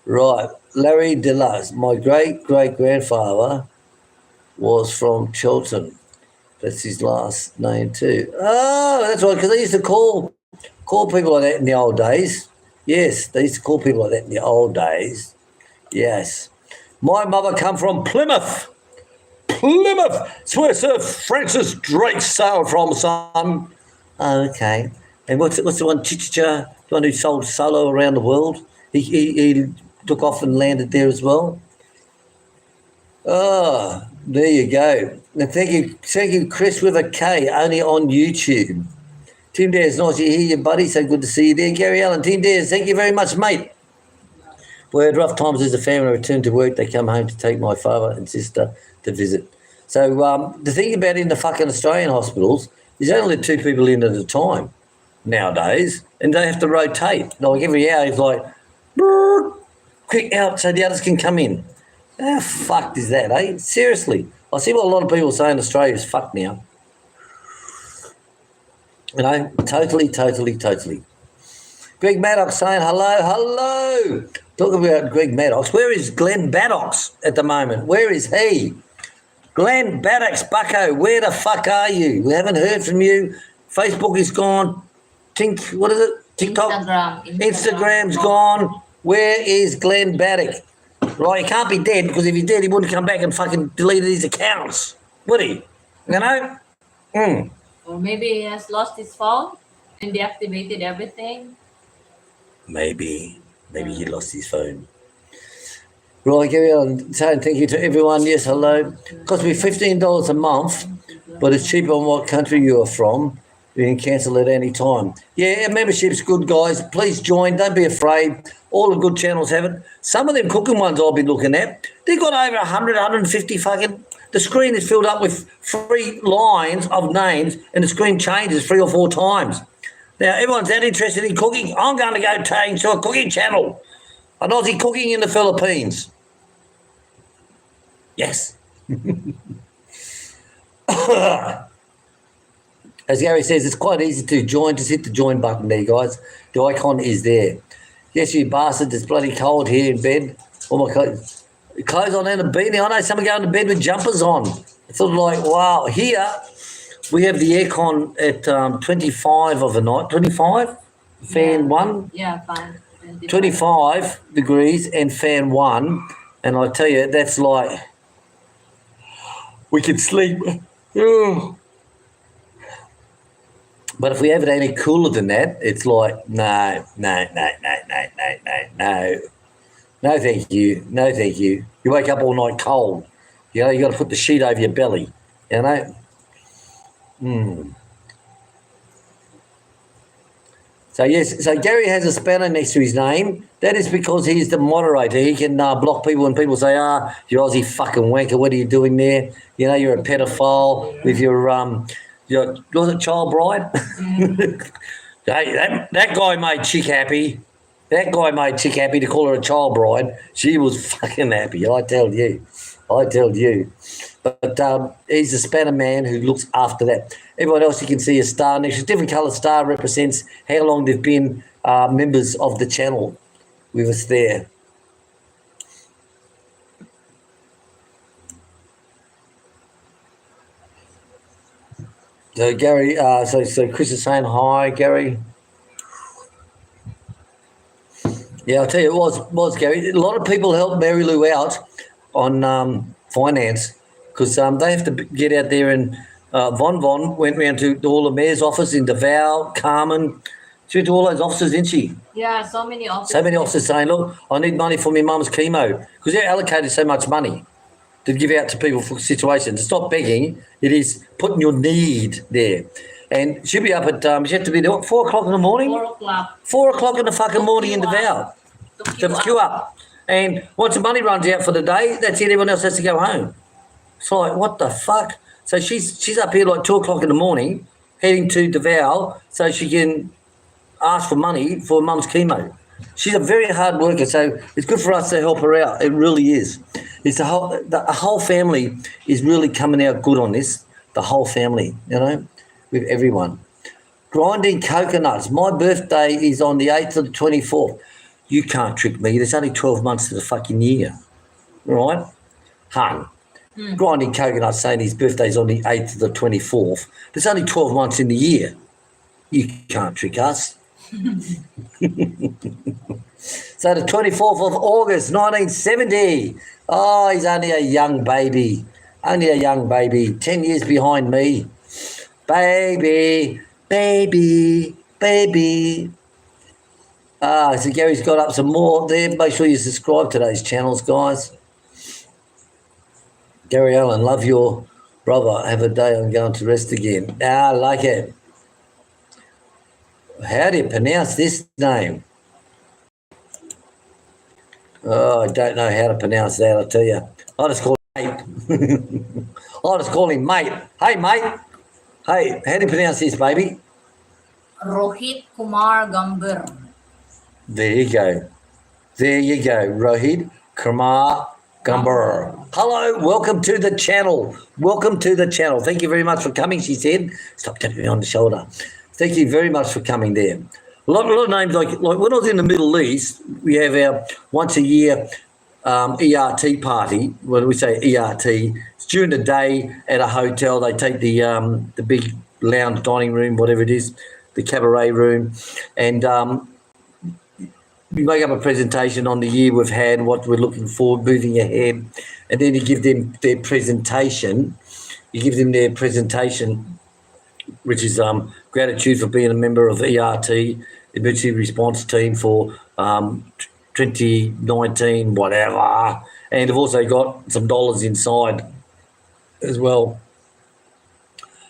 Right, Larry Delas, my great-great-grandfather was from Tonton. That's his last name too. Oh, that's right, because they used to call people like that in the old days. Yes, they used to call people like that in the old days. Yes. My mother come from Plymouth. It's where Sir Francis Drake sailed from, son. Oh, okay. And what's the one, Chicha, the one who sold solo around the world? He took off and landed there as well. Oh, there you go. And thank you, Chris with a K, only on YouTube. Tim Dares, nice to hear you, buddy. So good to see you there. Gary Allen, Tim Dares, thank you very much, mate. We had rough times as a family. Returned to work. They come home to take my father and sister to visit. So the thing about in the fucking Australian hospitals is they only let 2 people in at a time nowadays, and they have to rotate. Like every hour, it's like, quick out so the others can come in. How fucked is that, eh? Seriously. I see what a lot of people say in Australia is fucked now. You know, totally. Greg Maddox saying hello. Talk about Greg Maddox. Where is Glenn Maddox at the moment? Where is he? Glenn Maddox, bucko, where the fuck are you? We haven't heard from you. Facebook is gone. What is it? TikTok? Instagram's gone. Where is Glenn Maddox? Right, he can't be dead because if he's dead, he wouldn't come back and fucking deleted his accounts, would he? You know? Or maybe he has lost his phone and deactivated everything. Maybe he lost his phone. Right, carry on. Saying thank you to everyone. Yes, hello. Cost me $15 a month, but it's cheaper on what country you are from. You can cancel at any time. Yeah, membership's good, guys. Please join. Don't be afraid. All the good channels have it. Some of them cooking ones I've been looking at, they've got over 100, 150 fucking... The screen is filled up with 3 lines of names and the screen changes 3 or 4 times. Now, everyone's that interested in cooking. I'm going to go change to a cooking channel. An Aussie cooking in the Philippines. Yes. As Gary says, it's quite easy to join. Just hit the join button there, guys. The icon is there. Yes, you bastards. It's bloody cold here in bed. All my clothes on and a beanie. I know some are going to bed with jumpers on. It's sort of like, wow. Here, we have the aircon at 25 of a night. 25? Fan 1? Yeah, fine. 25 degrees and fan 1. And I tell you, that's like, we could sleep. But if we have it any cooler than that, it's like, no. No, thank you. No, thank you. You wake up all night cold. You know, you got to put the sheet over your belly. You know? So, yes, so Gary has a spanner next to his name. That is because he's the moderator. He can block people when people say, you Aussie fucking wanker, what are you doing there? You know, you're a pedophile with your was it child bride? Hey, that guy made Chick happy. That guy made Chick happy to call her a child bride. She was fucking happy, I tell you. But he's a spanner man who looks after that. Everyone else, you can see a star next. A different coloured star represents how long they've been members of the channel with us there. So Gary, so Chris is saying hi, Gary. Yeah, I'll tell you, it was Gary. A lot of people helped Mary Lou out on finance because they have to get out there and Von went round to all the mayor's office in Davao, Carmen. She went to all those offices, didn't she? Yeah, so many offices. So many officers saying, look, I need money for my mum's chemo because they're allocated so much money to give out to people for situations. It's not begging, it is putting your need there. And she'll be up at, she have to be there, what, 4 o'clock in the morning? 4 o'clock. 4 o'clock in the fucking morning in queue Davao To to queue up. And once the money runs out for the day, that's it, everyone else has to go home. It's like, what the fuck? So she's up here like 2 o'clock in the morning, heading to Davao so she can ask for money for mum's chemo. She's a very hard worker, so it's good for us to help her out. It really is. It's the whole family is really coming out good on this. The whole family, you know, with everyone. Grinding coconuts. My birthday is on the 8th of the 24th. You can't trick me. There's only 12 months to the fucking year, right? Hun. Grinding coconuts saying his birthday's on the 8th of the 24th. There's only 12 months in the year. You can't trick us. So the 24th of August, 1970. Oh, he's only a young baby. Only a young baby. 10 years behind me. Baby. So Gary's got up some more there. Make sure you subscribe to those channels, guys. Gary Allen, love your brother. Have a day. I'm going to rest again. I like it. How do you pronounce this name? Oh, I don't know how to pronounce that, I'll tell you. I'll just call him mate. I'll just call him mate. Hey, mate. Hey, how do you pronounce this, baby? Rohit Kumar Gambir. There you go. Rohit Kumar Gambir. Hello, welcome to the channel. Thank you very much for coming, she said. Stop tapping me on the shoulder. Thank you very much for coming there. A lot of names, like when I was in the Middle East, we have our once a year ERT party. When we say ERT, it's during the day at a hotel. They take the big lounge dining room, whatever it is, the cabaret room, and we make up a presentation on the year we've had, what we're looking forward, moving ahead, and then you give them their presentation. Which is gratitude for being a member of ERT, Emergency Response Team for 2019, whatever. And I've also got some dollars inside as well.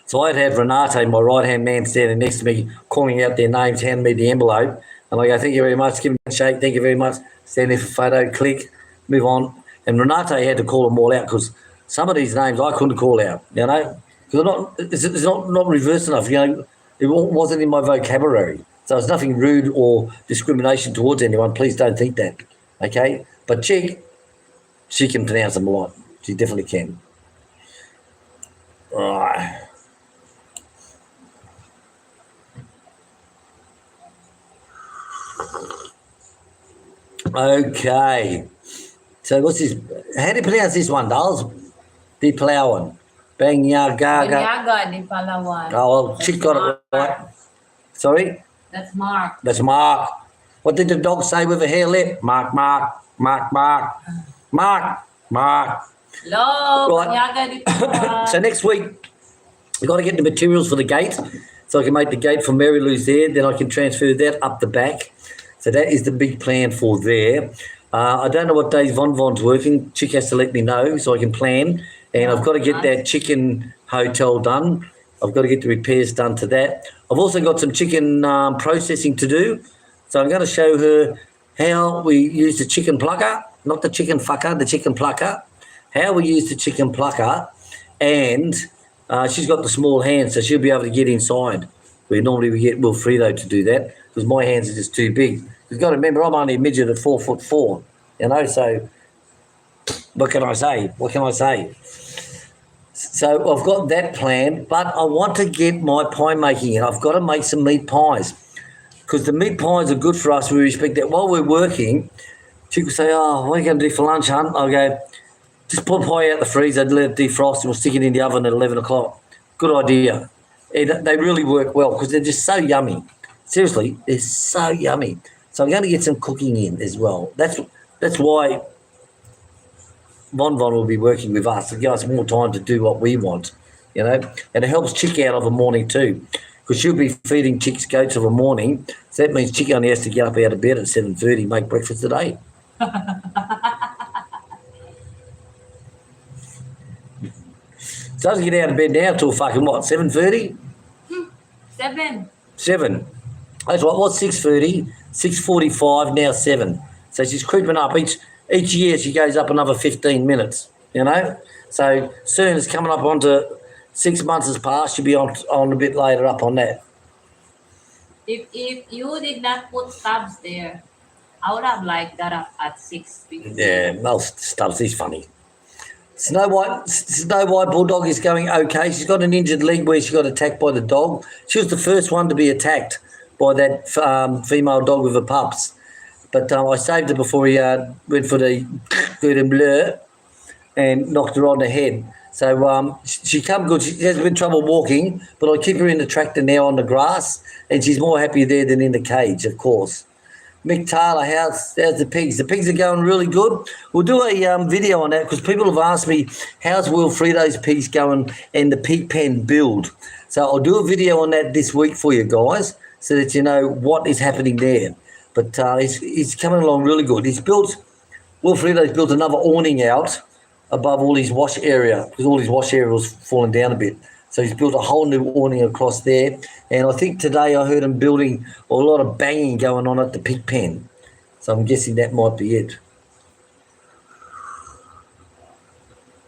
So I'd have Renate, my right-hand man, standing next to me, calling out their names, handing me the envelope. And I go, thank you very much, give me a shake, thank you very much, stand there for photo, click, move on. And Renate had to call them all out because some of these names I couldn't call out, you know. It's not reverse enough, you know. It wasn't in my vocabulary. So it's nothing rude or discrimination towards anyone. Please don't think that, okay? But she can pronounce them a lot. She definitely can. All right. Okay. So what's this? How do you pronounce this one, dolls? The Palawan. Banyaga di Palawan. Oh, well, she got it right. Sorry? That's Mark. That's Mark. What did the dog say with a hair lip? Mark. Hello, Right. Banyaga di Palawan. So next week, we've got to get the materials for the gate so I can make the gate for Mary Lou's there. Then I can transfer that up the back. So that is the big plan for there. I don't know what days Von's working. Chick has to let me know so I can plan. And I've got to get that chicken hotel done. I've got to get the repairs done to that. I've also got some chicken processing to do. So I'm going to show her how we use the chicken plucker, not the chicken fucker, the chicken plucker, how we use the chicken plucker. And she's got the small hands, so she'll be able to get inside where normally we get Wilfredo to do that because my hands are just too big. You've got to remember, I'm only a midget of 4'4", you know, so what can I say? So I've got that plan, but I want to get my pie making in. I've got to make some meat pies because the meat pies are good for us. We respect that. While we're working, she could say, oh, what are you going to do for lunch, hon? I'll go, just put pie out the freezer, let it defrost, and we'll stick it in the oven at 11 o'clock. Good idea. And they really work well because they're just so yummy. Seriously, they're so yummy. So I'm going to get some cooking in as well. That's why Von will be working with us to give us more time to do what we want, and it helps Chick out of a morning too, because she'll be feeding Chick's goats of a morning. So that means Chick only has to get up out of bed at 7:30, make breakfast today. So doesn't get out of bed now till fucking what, 7:30? 7. 7. That's right. What's 6:30? 6:45. Now 7. So she's creeping up each year. She goes up another 15 minutes. So soon it's coming up onto 6 months has passed. She'll be on a bit later up on that. If you did not put Stubbs there, I would have like got up at 6. Yeah, Mel Stubbs, he's funny. Snow White Bulldog is going okay. She's got an injured leg where she got attacked by the dog. She was the first one to be attacked by that female dog with the pups. But I saved her before he went for the good and blur and knocked her on the head. So she come good. She has been trouble walking, but I keep her in the tractor now on the grass, and she's more happy there than in the cage, of course. Mick Taylor, how's the pigs? The pigs are going really good. We'll do a video on that because people have asked me, how's Wilfredo's pigs going and the pig pen build? So I'll do a video on that this week for you guys so that you know what is happening there. But he's coming along really good. Wilfredo's built another awning out above all his wash area because all his wash area was falling down a bit. So he's built a whole new awning across there. And I think today I heard him building a lot of banging going on at the pig pen. So I'm guessing that might be it.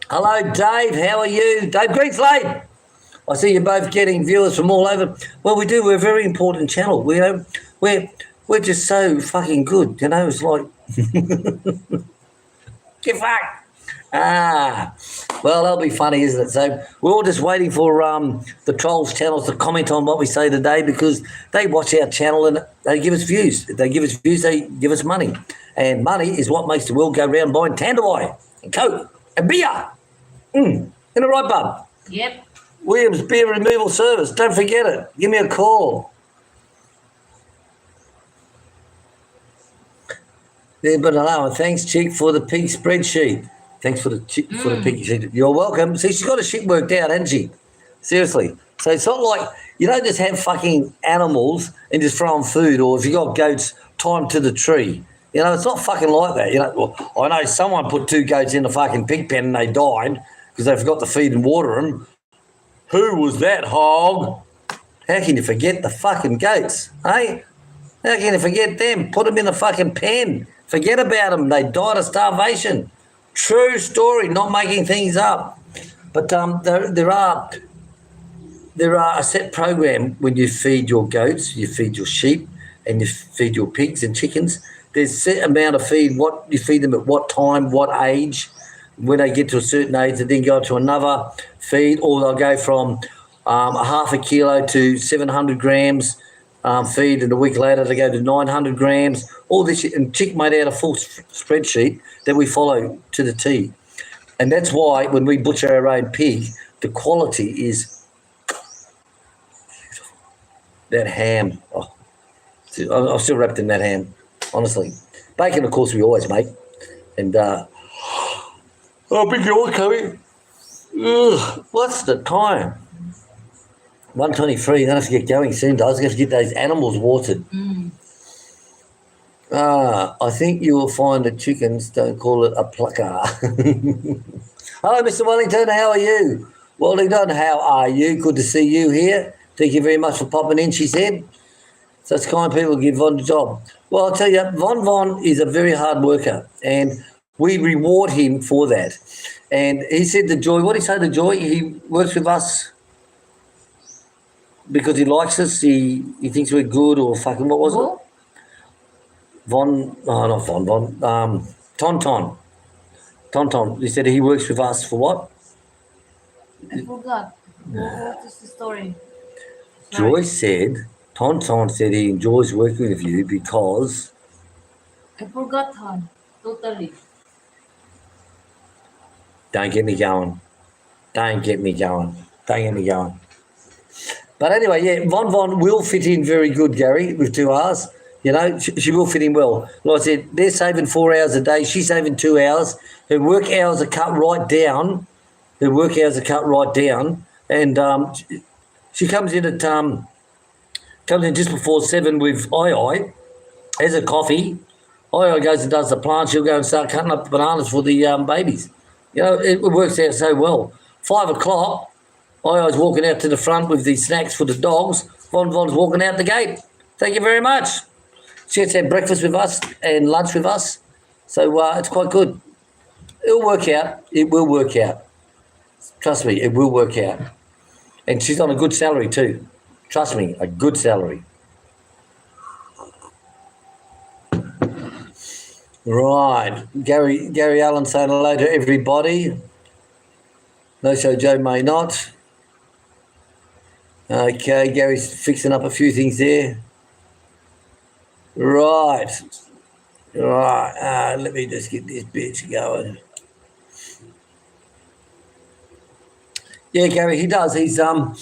Hello, Dave. How are you? Dave Greenslade. I see you're both getting viewers from all over. Well, we do. We're a very important channel. We're just so fucking good. It's like... Get fucked. Well, that'll be funny, isn't it? So we're all just waiting for the trolls channels to comment on what we say today because they watch our channel and they give us views. If they give us views, they give us money. And money is what makes the world go round buying Tanduay and Coke and beer. Isn't it right, bub? Yep. Williams Beer Removal Service. Don't forget it. Give me a call. Yeah, but hello, and thanks, Chick, for the pig spreadsheet. Thanks for the pig sheet. You're welcome. See, she's got her shit worked out, hasn't she? Seriously. So it's not like you don't just have fucking animals and just throw them food, or if you got goats, tie them to the tree. It's not fucking like that. Well, I know someone put 2 goats in the fucking pig pen and they died because they forgot to feed and water them. Who was that hog? How can you forget the fucking goats, hey? How can you forget them? Put them in the fucking pen. Forget about them. They died of starvation. True story, not making things up. But there are a set program when you feed your goats, you feed your sheep, and you feed your pigs and chickens. There's a set amount of feed, what you feed them at what time, what age. When they get to a certain age, they then go to another feed, or they'll go from a half a kilo to 700 grams feed, and a week later they go to 900 grams. All this shit, and Chick made out a full spreadsheet that we follow to the T. And that's why when we butcher our own pig, the quality is that ham. Oh, I'm still wrapped in that ham, honestly. Bacon, of course, we always make. And, big you're coming. What's the time? 1:23. Don't have to get going soon, guys. I have to get those animals watered. I think you will find the chickens don't call it a plucker. Hello, Mr. Wellington. How are you? Wellington, how are you? Good to see you here. Thank you very much for popping in, she said. Such kind people give Von the job. Well, I'll tell you, Von is a very hard worker, and we reward him for that. And he said the Joy, what did he say, the Joy? He works with us because he likes us. He thinks we're good, or fucking, what was it? Tonton. Tonton. He said he works with us for what? I forgot. What is the story? Joy said, Tonton said he enjoys working with you because... I forgot her. Totally. Don't get me going. But anyway, yeah, Von will fit in very good, Gary, with 2 hours. You know, she will fit in well. Like I said, they're saving 4 hours a day. She's saving 2 hours. Her work hours are cut right down. And she comes in just before 7 with I. Has a coffee. I goes and does the plant. She'll go and start cutting up the bananas for the babies. You know, it works out so well. 5 o'clock, I was walking out to the front with the snacks for the dogs. Von's walking out the gate. Thank you very much. She gets to have breakfast with us and lunch with us. So it's quite good. It'll work out. It will work out. Trust me, it will work out. And she's on a good salary too. Trust me, a good salary. Right. Gary Allen saying hello to everybody. No show Joe may not. Okay, Gary's fixing up a few things there. Right. Let me just get this bitch going. Yeah, Gary, he does. He's the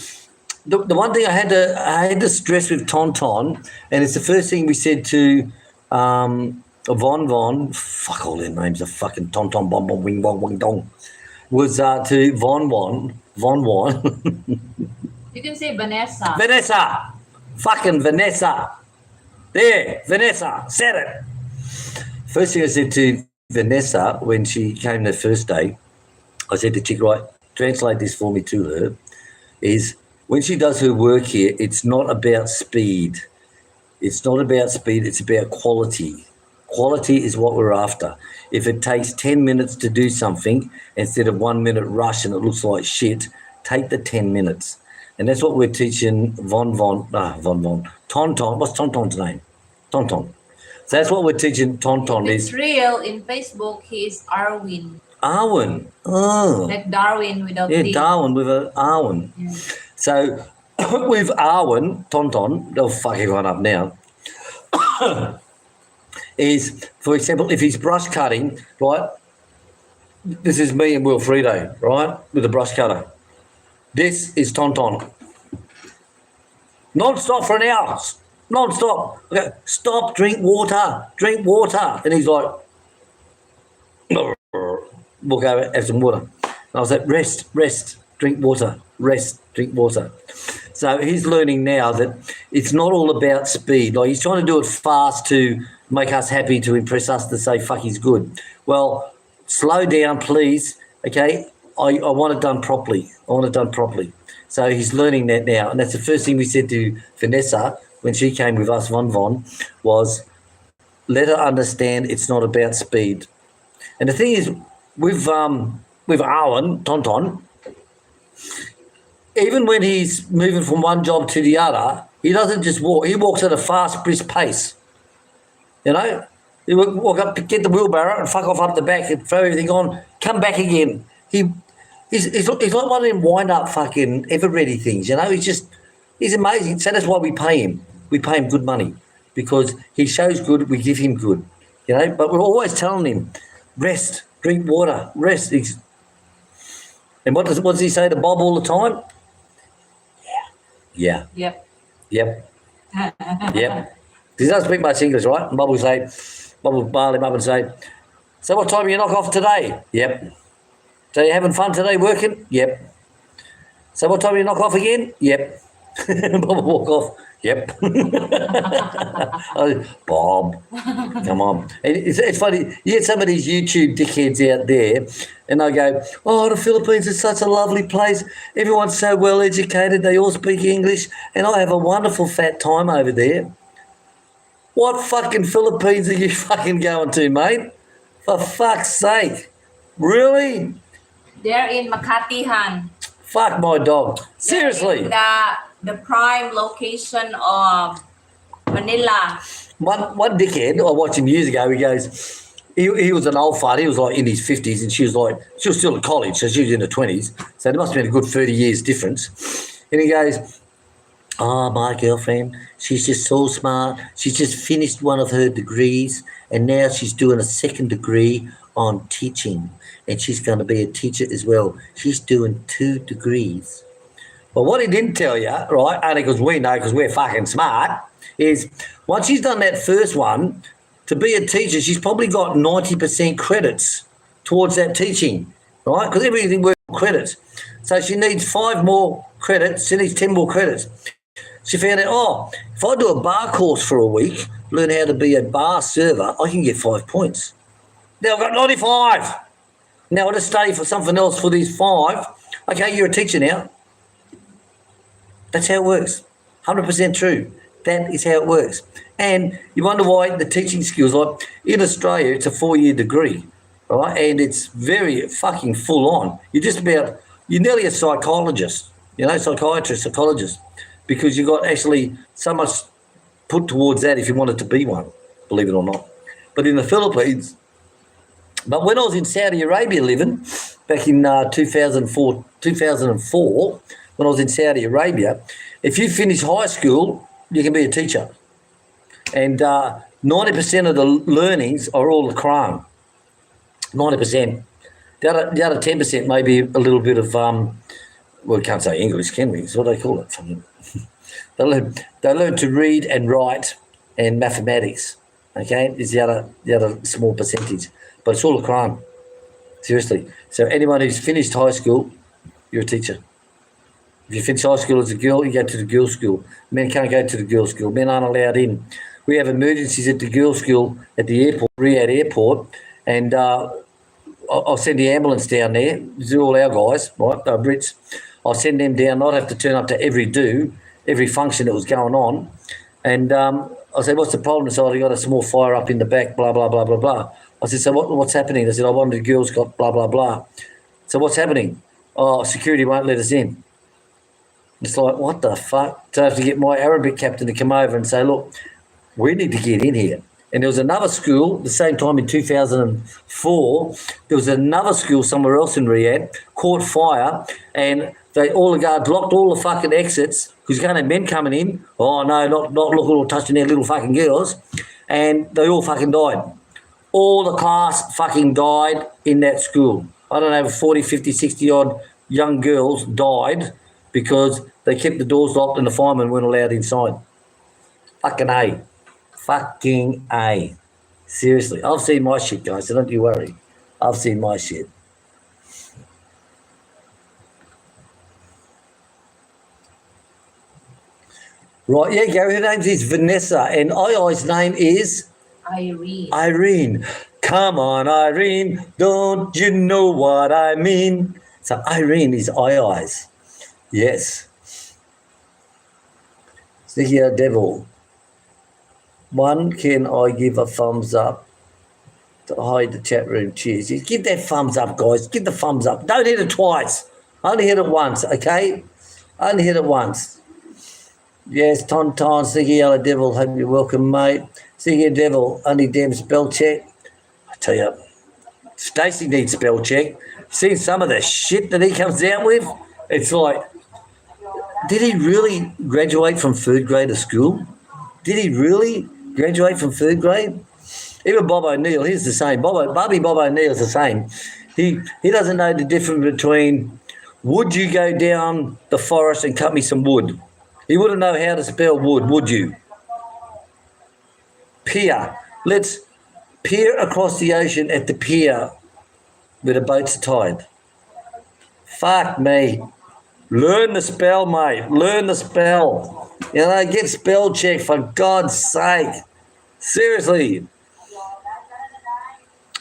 one thing I had to stress with Tonton, and it's the first thing we said to Von. Fuck, all their names are fucking Tonton, Bon Bon, Wing Bong, Wing Dong. Was to Von. You can say Vanessa. Vanessa. Fucking Vanessa. There, Vanessa. Said it. First thing I said to Vanessa when she came the first day, I said to Chick, right, translate this for me to her, is when she does her work here, it's not about speed. It's not about speed, it's about quality. Quality is what we're after. If it takes 10 minutes to do something instead of 1 minute rush and it looks like shit, take the 10 minutes. And that's what we're teaching Tonton. What's Tonton's name? Tonton. So that's what we're teaching Tonton. It's real. In Facebook, he is Arwin. Arwen. Oh. Like Darwin without Yeah, D. Darwin with an Arwen. Yeah. So with Arwen, Tonton, they'll fuck everyone up now, is, for example, if he's brush cutting, right, this is me and Wilfredo, right, with a brush cutter. This is Tonton. Non-stop for an hour. Non-stop. Okay, stop, drink water. And he's like, walk over, have some water. And I was like, rest, drink water, drink water. So he's learning now that it's not all about speed. Like, he's trying to do it fast to make us happy, to impress us, to say, fuck, he's good. Well, slow down, please. Okay, I want it done properly. So he's learning that now. And that's the first thing we said to Vanessa when she came with us, Von, was let her understand it's not about speed. And the thing is, with Arwen, Tonton, even when he's moving from one job to the other, he doesn't just walk. He walks at a fast, brisk pace. You know, he walk up, get the wheelbarrow and fuck off up the back and throw everything on, come back again. He's like one of them wind-up fucking ever-ready things, you know. He's amazing. So that's why we pay him. We pay him good money because he shows good, we give him good, you know. But we're always telling him, rest, drink water, rest. And what does he say to Bob all the time? Yeah. Yep. He doesn't speak much English, right? And Bob will bar him up and say, so what time you knock off today? Yep. So you having fun today working? Yep. So what time you knock off again? Yep. Bob will walk off. Yep. Bob, come on. And it's funny, you get some of these YouTube dickheads out there and they go, oh, the Philippines is such a lovely place. Everyone's so well educated. They all speak English and I have a wonderful fat time over there. What fucking Philippines are you fucking going to, mate? For fuck's sake. Really? They're in Makati, Han. Fuck my dog. Seriously. The prime location of Manila. One dickhead I watched him years ago, he goes, he was an old fart, he was like in his 50s and she was still at college, so she was in her 20s, so there must have been a good 30 years difference. And he goes, oh, my girlfriend, she's just so smart. She's just finished one of her degrees and now she's doing a second degree on teaching and she's going to be a teacher as well. She's doing 2 degrees. But what he didn't tell you, right, only because we know, because we're fucking smart, is once she's done that first one, to be a teacher, she's probably got 90% credits towards that teaching, right? Because everything works on credits. So she needs 5 more credits. She needs 10 more credits. She found out, if I do a bar course for a week, learn how to be a bar server, I can get 5 points. Now I've got 95. Now I just study for something else for these 5. Okay, you're a teacher now. That's how it works. 100% true. That is how it works. And you wonder why the teaching skills, like in Australia, it's a 4-year degree, right? And it's very fucking full on. You're nearly a psychologist, psychiatrist, psychologist, because you've got actually so much put towards that if you wanted to be one, believe it or not. But in the Philippines, but when I was in Saudi Arabia living back in 2004, when I was in Saudi Arabia, if you finish high school, you can be a teacher. And 90% of the learnings are all the Quran. 90%. The other 10% may be a little bit of, we can't say English, can we? That's what they call it. They learn to read and write and mathematics. Okay, is the other small percentage. But it's all the Quran. Seriously. So anyone who's finished high school, you're a teacher. If you finish high school as a girl, you go to the girls' school. Men can't go to the girls' school. Men aren't allowed in. We have emergencies at the girls' school at the airport, Riyadh Airport, and I'll send the ambulance down there. These are all our guys, right? They're Brits. I'll send them down. I'd have to turn up to every function that was going on. And I said, what's the problem? So I got a small fire up in the back, blah, blah, blah, blah, blah. I said, so what's happening? They said, one of the girls got blah, blah, blah. So what's happening? Oh, security won't let us in. It's like, what the fuck? So I have to get my Arabic captain to come over and say, look, we need to get in here. And there was another school, the same time in 2004, there was another school somewhere else in Riyadh, caught fire, and all the guards blocked all the fucking exits because you can't have men coming in. Oh, no, not looking or touching their little fucking girls. And they all fucking died. All the class fucking died in that school. I don't know, 40, 50, 60-odd young girls died because they kept the doors locked and the firemen weren't allowed inside. Fucking A. Fucking A. Seriously. I've seen my shit, guys, so don't you worry. I've seen my shit. Right, yeah, Gary, her name is Vanessa, and I's name is? Irene. Irene. Come on, Irene, don't you know what I mean? So Irene is I's. Yes. See here, devil. 1, can I give a thumbs up to hide the chat room? Cheers. Give that thumbs up, guys. Give the thumbs up. Don't hit it twice. Only hit it once, okay? Only hit it once. Yes, Tonton, see here, yellow devil. Hope you're welcome, mate. See here, devil. Only damn spell check. I tell you, Stacey needs spell check. See some of the shit that he comes out with? It's like, did he really graduate from 3rd grade of school? Did he really graduate from 3rd grade? Even Bob O'Neill, he's the same. Bob O'Neill's the same. He doesn't know the difference between would you go down the forest and cut me some wood? He wouldn't know how to spell wood, would you? Pier. Let's peer across the ocean at the pier where the boats are tied. Fuck me. Learn the spell, mate. Learn the spell. Get spell check for God's sake. Seriously.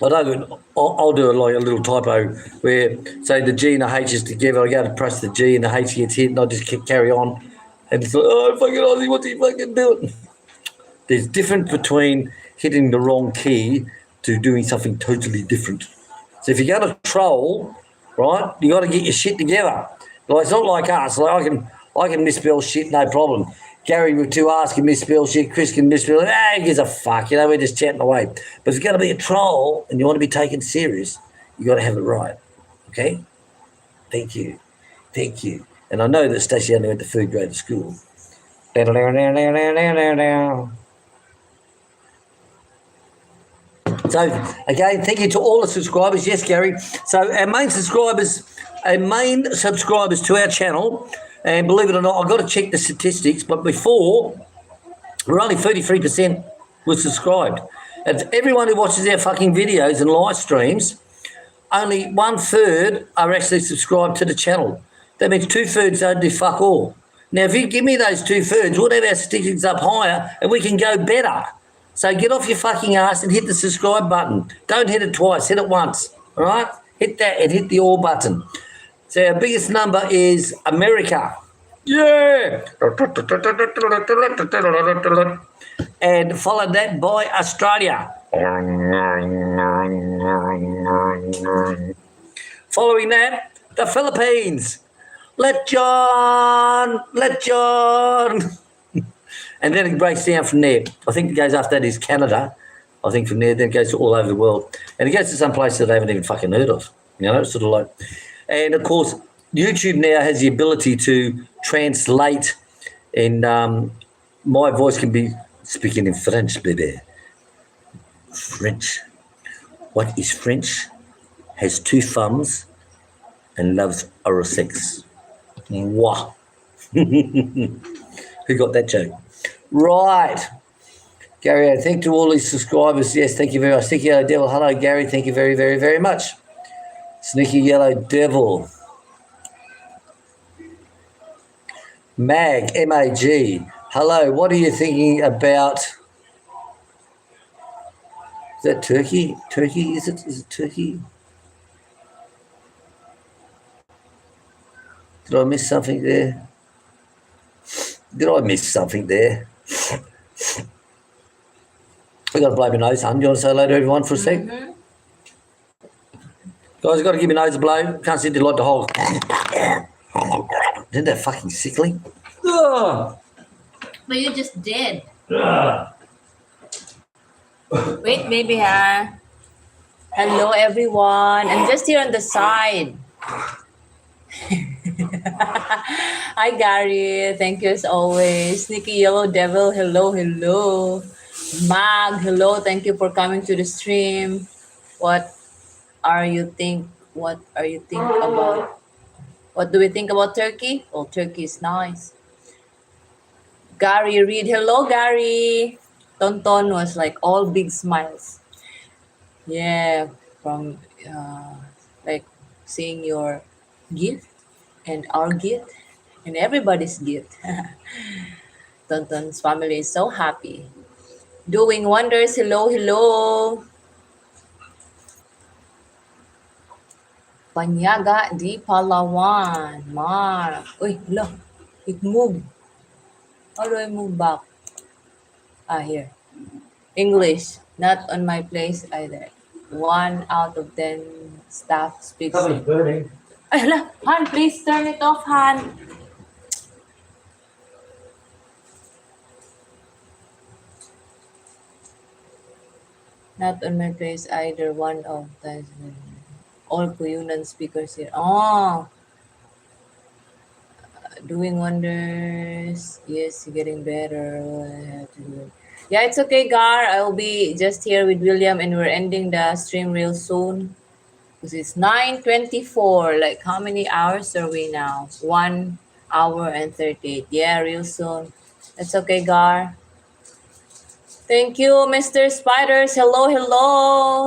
I'll do like a little typo where, say, the G and the H is together. I go to press the G and the H gets hit and I just carry on. And it's like, oh, fucking Aussie, what's he fucking doing? There's difference between hitting the wrong key to doing something totally different. So if you're going to troll, right, you got to get your shit together. Like, it's not like us. Like I can misspell shit, no problem. Gary with 2 R's can misspell shit. Chris can misspell it. He gives a fuck. We're just chatting away. But if you're going to be a troll and you want to be taken serious, you got to have it right. Okay? Thank you. Thank you. And I know that Stacey only went to 3rd grade of school. So, again, thank you to all the subscribers. Yes, Gary. So, our main subscribers to our channel, And believe it or not, I've got to check the statistics, but before, we're only 33% were subscribed. And everyone who watches our fucking videos and live streams, only 1/3 are actually subscribed to the channel. That means 2/3 don't do fuck all. Now, if you give me those 2/3, we'll have our statistics up higher and we can go better. So get off your fucking ass and hit the subscribe button. Don't hit it twice, hit it once, all right? Hit that and hit the all button. So our biggest number is America. Yeah! And followed that by Australia. Following that, the Philippines. Let John. And then it breaks down from there. I think it goes after that is Canada. I think from there, then it goes to all over the world. And it goes to some places that they haven't even fucking heard of. You know, it's sort of like. And of course, YouTube now has the ability to translate, and my voice can be speaking in French, baby. French. What is French? Has 2 thumbs and loves oral sex. Mwah. Who got that joke? Right. Gary, thank you to all these subscribers. Yes, thank you very much. Sneaky Yellow Devil. Hello, Gary. Thank you very, very, very much. Sneaky Yellow Devil. Mag, M-A-G. Hello, what are you thinking about? Is that Turkey? Turkey? Is it Turkey? Did I miss something there? I got to blow my nose, hun. You want to say hello to everyone for a sec? Mm-hmm. Guys, I've got to give my nose a blow. Can't sit there like the whole. Isn't that fucking sickly? Oh. But you just did. Wait, baby, huh? Hello, everyone. I'm just here on the side. Hi, Gary. Thank you as always. Sneaky Yellow Devil. Hello. Mag. Hello. Thank you for coming to the stream. What do we think about Turkey? Well, Turkey is nice. Gary Reed. Hello, Gary. Tonton was like all big smiles. Yeah, from like seeing your gift and our gift and everybody's gift. Tonton's family is so happy. Doing wonders. Hello. Panyaga di Palawan. Mark. Uy, look. It moved. How do I move back? Here. English. Not on my place either. 1 out of 10 staff speaks. Something's burning. Han, please turn it off, Han. Not on my place either. 1 of 10. All Kuyunan speakers here. Oh. Doing wonders. Yes, getting better. Yeah, it's okay, Gar. I'll be just here with William and we're ending the stream real soon. Because it's 9:24. Like, how many hours are we now? 1 hour and 38. Yeah, real soon. That's okay, Gar. Thank you, Mr. Spiders. Hello.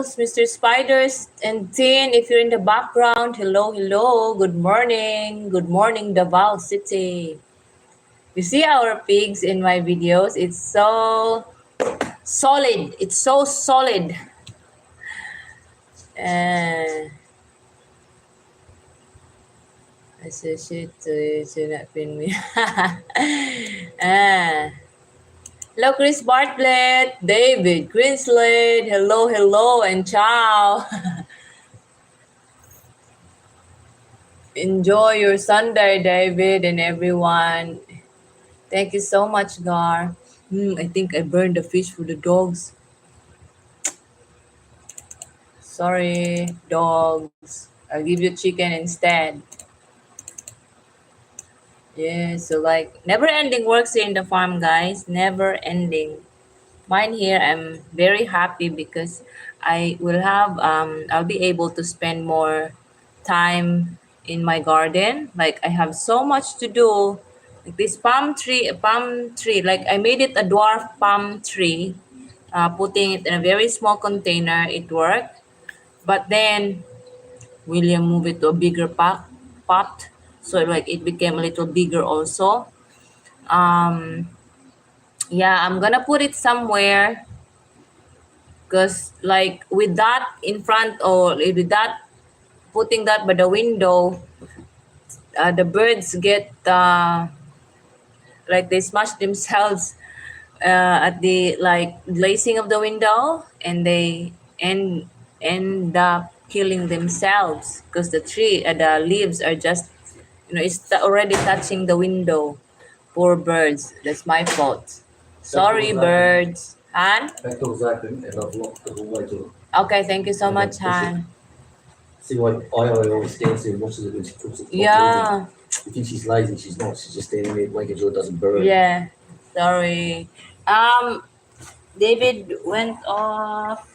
Mr. Spiders and Tin, if you're in the background, hello. Good morning, Davao City. You see our pigs in my videos? It's so solid. I said shit to not pin me. Hello, Chris Bartlett, David Greenslade, hello, and ciao. Enjoy your Sunday, David, and everyone. Thank you so much, Gar. I think I burned the fish for the dogs. Sorry, dogs. I'll give you chicken instead. Yeah, so like never ending works here in the farm, guys. Never ending. Mine here, I'm very happy because I will have I'll be able to spend more time in my garden. Like I have so much to do. Like this palm tree. Like I made it a dwarf palm tree, putting it in a very small container. It worked, but then William moved it to a bigger pot, so like it became a little bigger also. Um, yeah, I'm gonna put it somewhere because like with that in front or with that putting that by the window, the birds get like they smash themselves at the like glazing of the window, and they end up killing themselves because the leaves are just it's already touching the window. Poor birds. That's my fault. Sorry, birds. Han? Back door's open and I've locked the hallway door. Okay, thank you so Okay, much, push it. Han. See why I always stands there and watches it when she cooks it. Yeah, You think she's lazy, she's not. She's just standing there making sure it doesn't burn. yeah. Sorry. David went off.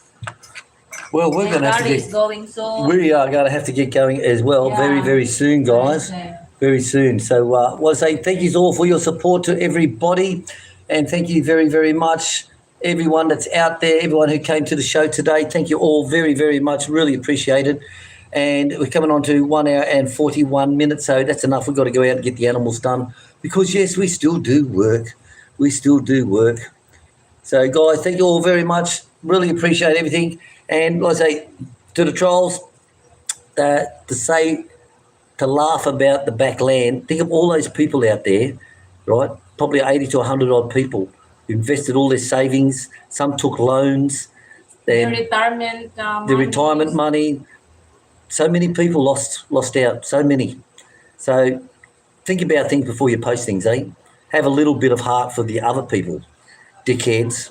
Well, we're And going to have to Gary is get. going soon. We are going to have to get going as well, Yeah. very, very soon, guys. Okay. Very soon. So, I want to say thank you all for your support to everybody, and thank you very, very much, everyone that's out there, everyone who came to the show today. Thank you all very, very much. Really appreciate it. And we're coming on to 1 hour and 41 minutes, so that's enough. We've got to go out and get the animals done because, yes, we still do work. We still do work. So, guys, thank you all very much. Really appreciate everything. And like I say, to the trolls, to laugh about the backland, think of all those people out there, right? Probably 80 to 100 odd people who invested all their savings. Some took loans. The And retirement the retirement money. So many people lost out. So many. So think about things before you post things, eh? Have a little bit of heart for the other people, dickheads.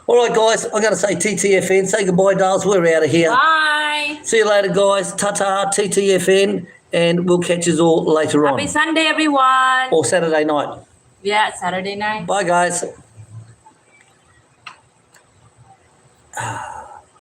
All right, guys, I'm going to say TTFN. Say goodbye, Dales. We're out of here. Bye. See you later, guys. Ta-ta, TTFN, and we'll catch us all later on. Happy Sunday, everyone. Or Saturday night. Yeah, Saturday night. Bye, guys.